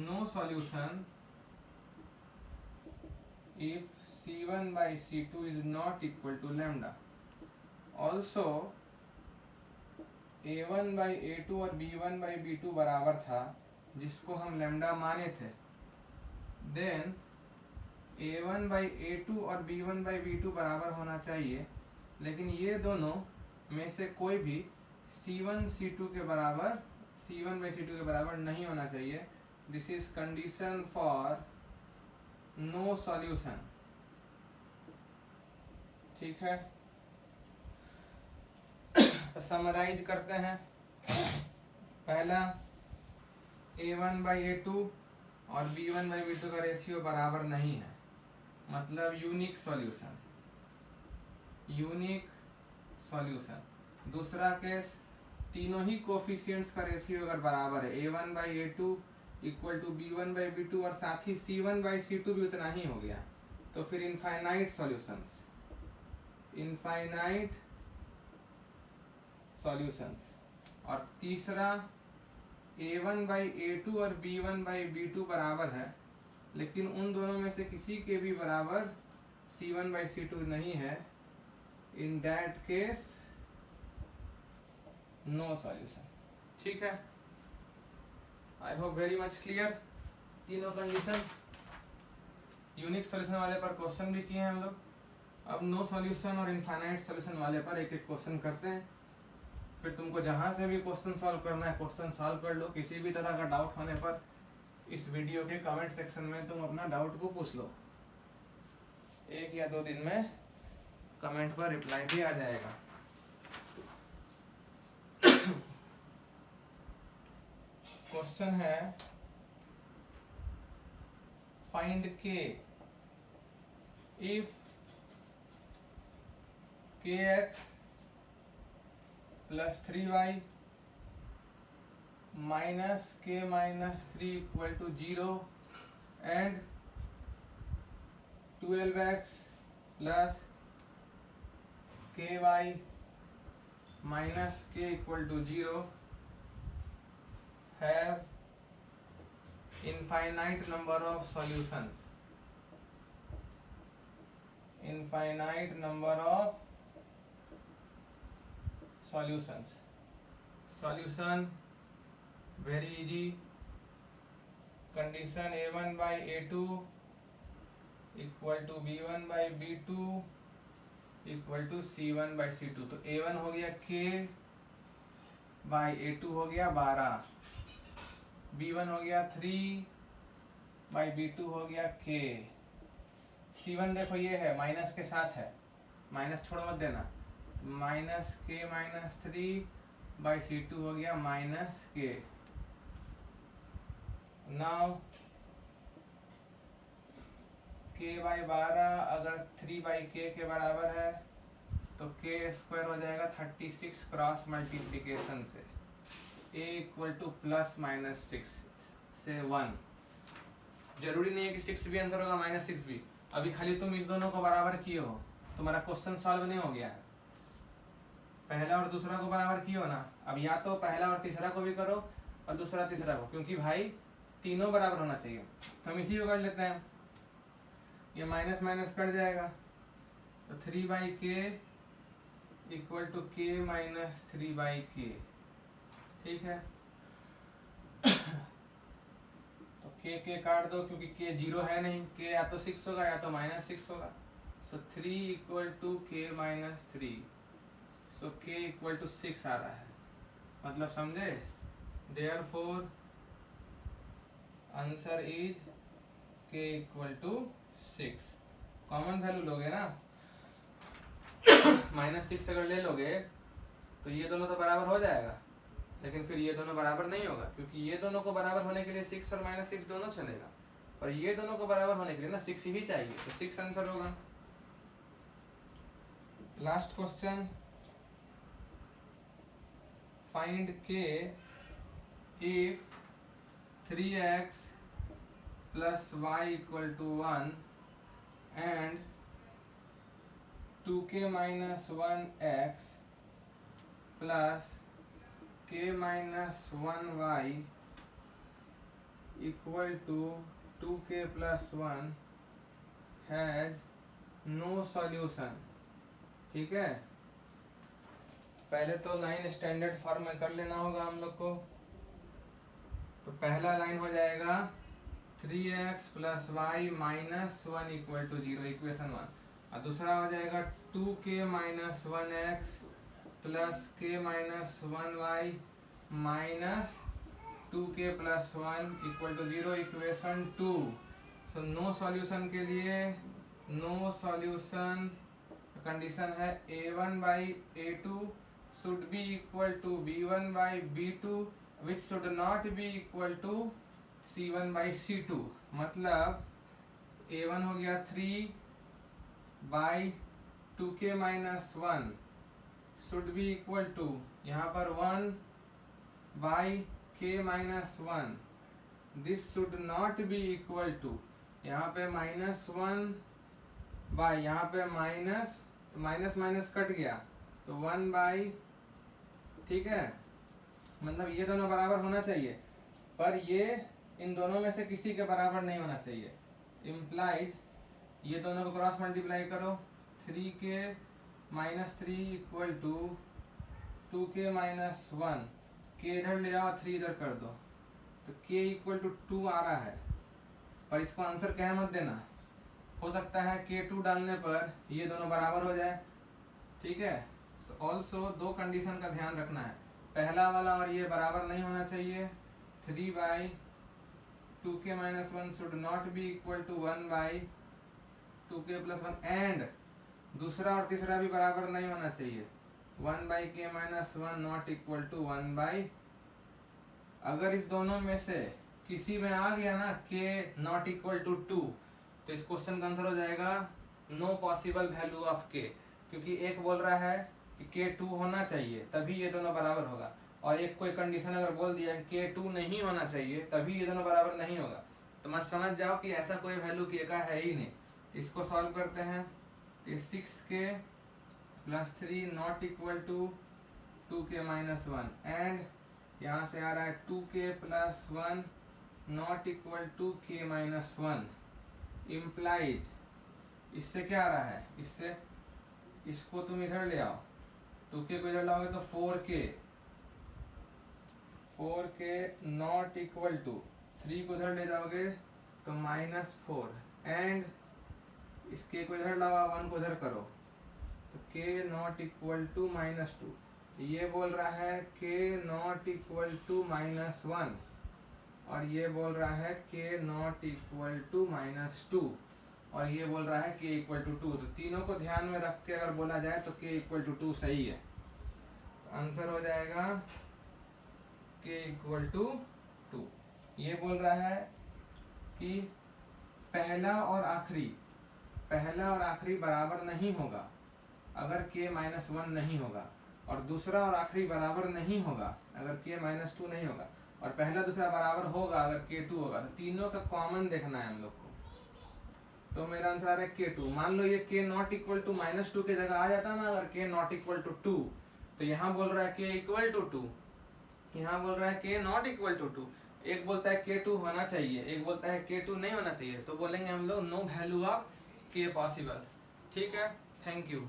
no solution if C1 by C2 is not equal to lambda। Also A1 by A2 और B1 by B2 बराबर था, जिसको हम lambda माने थे, then A1 by A2 और B1 by B2 बराबर होना चाहिए, लेकिन ये दोनों में से कोई भी C1 C2 के बराबर, C1 by C2 के बराबर नहीं होना चाहिए। This is condition for no solution. ठीक है, तो समराइज करते हैं। पहला A1 by A2 और B1 by B2 का रेशियो बराबर नहीं है, मतलब यूनिक सॉल्यूशन, यूनिक सॉल्यूशन। दूसरा केस, तीनों ही कोफिशिएंट्स का रेशियो अगर बराबर है, A1 by A2 equal to B1 by B2 और साथ ही C1 by C2 भी उतना ही हो गया, तो फिर इनफाइनाइट सॉल्यूशंस, इनफाइनाइट सॉल्यूशंस। और तीसरा a1/a2 और b1/b2 बराबर है, लेकिन उन दोनों में से किसी के भी बराबर c1/c2 नहीं है, in that case no solution. ठीक है, I hope very much clear. तीनों कंडीशन यूनिक सॉल्यूशन वाले पर क्वेश्चन भी किए हैं हम लोग। अब नो सॉल्यूशन और इनफाइनाइट सॉल्यूशन वाले पर एक एक क्वेश्चन करते हैं, फिर तुमको जहां से भी क्वेश्चन सॉल्व करना है क्वेश्चन सॉल्व कर लो। किसी भी तरह का डाउट होने पर इस वीडियो के कमेंट सेक्शन में तुम अपना डाउट को पूछ लो, 1 या 2 दिन में कमेंट पर रिप्लाई भी आ जाएगा। क्वेश्चन है फाइंड के if kx plus 3y minus k minus 3 equal to 0 and 12x plus ky minus k equal to 0 have infinite number of solutions. Infinite number of solutions. Solution very easy. Condition a1/a2 equal to b1/b2 equal to c1/c2। तो a1 हो गया k/a2 हो गया 12, b1 हो गया 3/b2 हो गया k, c1 देखो ये है माइनस के साथ है, माइनस छोड़ मत देना, माइनस k माइनस 3/c2 हो गया माइनस k। नाउ k/12 अगर 3/k के बराबर है तो k² हो जाएगा 36 क्रॉस मल्टीप्लीकेशन से, a equal two plus minus 6 से 1। जरूरी नहीं है कि 6 भी आंसर होगा माइनस 6 भी, अभी खाली तुम इस दोनों को बराबर किए हो, तुम्हारा क्वेश्चन सॉल्व नहीं हो गया है। पहला और दूसरा को बराबर किए हो ना, अब या तो पहला और तीसरा को भी करो और दूसरा तीसरा को, क्योंकि भाई तीनों बराबर होना चाहिए। हम इसी को कर लेते हैं, ये माइनस माइनस कट जाएगा तो 3/k equal to k minus 3/k। ठीक है, तो k काट दो क्योंकि k 0 है नहीं, k या तो 6 होगा या तो माइनस 6 होगा। So 3 equal to k minus 3, so k equal to 6 आ रहा है, मतलब समझे। Therefore answer is k equal to 6। Common value लोगे ना, -6 अगर ले लोगे तो ये दोनों तो बराबर हो जाएगा, लेकिन फिर ये दोनों बराबर नहीं होगा, क्योंकि ये दोनों को बराबर होने के लिए 6 और -6 दोनों चलेगा, और ये दोनों को बराबर होने के लिए ना 6 ही चाहिए, तो 6 आंसर होगा। लास्ट क्वेश्चन, फाइंड के if 3x plus y equal to 1 and 2k minus 1x plus k minus 1y equal to 2k plus 1 has no solution। ठीक है, पहले तो लाइन स्टैंडर्ड फॉर्म में कर लेना होगा हम लोग को। तो पहला लाइन हो जाएगा 3x plus y minus 1 equal to 0, equation 1, और दूसरा हो जाएगा 2k minus 1x plus k minus 1y minus 2k plus 1 equal to 0, equation 2। So no solution के लिए नो सॉल्यूशन कंडीशन है a1/a2 should be equal to b1/b2 which should not be equal to c1/c2। मतलब a1 हो गया 3/2k minus 1 should be equal to, यहाँ पर 1/k minus 1, this should not be equal to, यहाँ पे -1 bye, यहाँ पे माइनस, तो माइनस माइनस कट गया तो 1/, ठीक है, मतलब ये दोनों बराबर होना चाहिए, पर ये इन दोनों में से किसी के बराबर नहीं होना चाहिए। इम्प्लाइज ये दोनों को क्रॉस मल्टीप्लाई करो, 3k minus 3 equal to 2k minus 1, के इधर ले जाओ 3 इधर कर दो, तो k इक्वल टू 2 आ रहा है। पर इसको आंसर कह मत देना, हो सकता है k2 डालने पर ये दोनों बराबर हो जाए, ठीक है। ऑल्सो दो कंडीशन का ध्यान रखना है, पहला वाला और ये बराबर नहीं होना चाहिए, 3/2k minus 1 should not be equal to 1/2k plus 1, and दूसरा और तीसरा भी बराबर नहीं होना चाहिए, 1/k minus 1 not equal to 1/, अगर इस दोनों में से किसी में आ गया ना k नॉट इक्वल टू 2, तो इस क्वेश्चन का आंसर हो जाएगा no possible value of k, क्योंकि एक बोल रहा है कि k2 होना चाहिए तभी ये दोनों बराबर होगा, और एक कोई कंडीशन अगर बोल दिया कि k2 नहीं होना चाहिए तभी ये दोनों बराबर नहीं होगा, तो मत समझ जाओ कि ऐसा कोई वैल्यू k का है ही नहीं। इसको सॉल्व करते हैं, तो 6k plus 3 not equal to 2k minus 1, and यहाँ से आ रहा है 2k plus 1 not equal to k minus 1, implies इससे क्या आ रहा है, इससे इसको तुम इधर ले आओ, 2k को इधर लाओगे तो 4k नॉट इक्वल टू 3 को इधर ले जाओगे तो -4, एंड इसके को इधर लाओ 1 को इधर करो तो k नॉट इक्वल टू -2, ये बोल रहा है k नॉट इक्वल टू -1 और ये बोल रहा है k नॉट इक्वल टू -2 और ये बोल रहा है k इक्वल टू 2, तो तीनों को ध्यान में रख के अगर बोला जाए तो k इक्वल टू 2 सही है, तो आंसर हो जाएगा k इक्वल टू 2। ये बोल रहा है कि पहला और आखिरी बराबर नहीं होगा अगर k -1 नहीं होगा, और दूसरा और आखिरी बराबर नहीं होगा अगर k -2 नहीं होगा, और पहला दूसरा बराबर होगा अगर k2 होगा, तो तीनों का कॉमन देखना है हम लोग को। तो मेरा आंसर है k2। मान लो ये k नॉट इक्वल टू -2 की जगह आ जाता ना, अगर k नॉट इक्वल टू 2, तो यहाँ बोल रहा है k इक्वल टू 2, यहाँ बोल रहा है k नॉट इक्वल टू 2, एक बोलता है k2 होना चाहिए, एक बोलता है k2 नहीं होना चाहिए, तो बोलेंगे हम लोग no value of k possible. ठीक है, थैंक यू।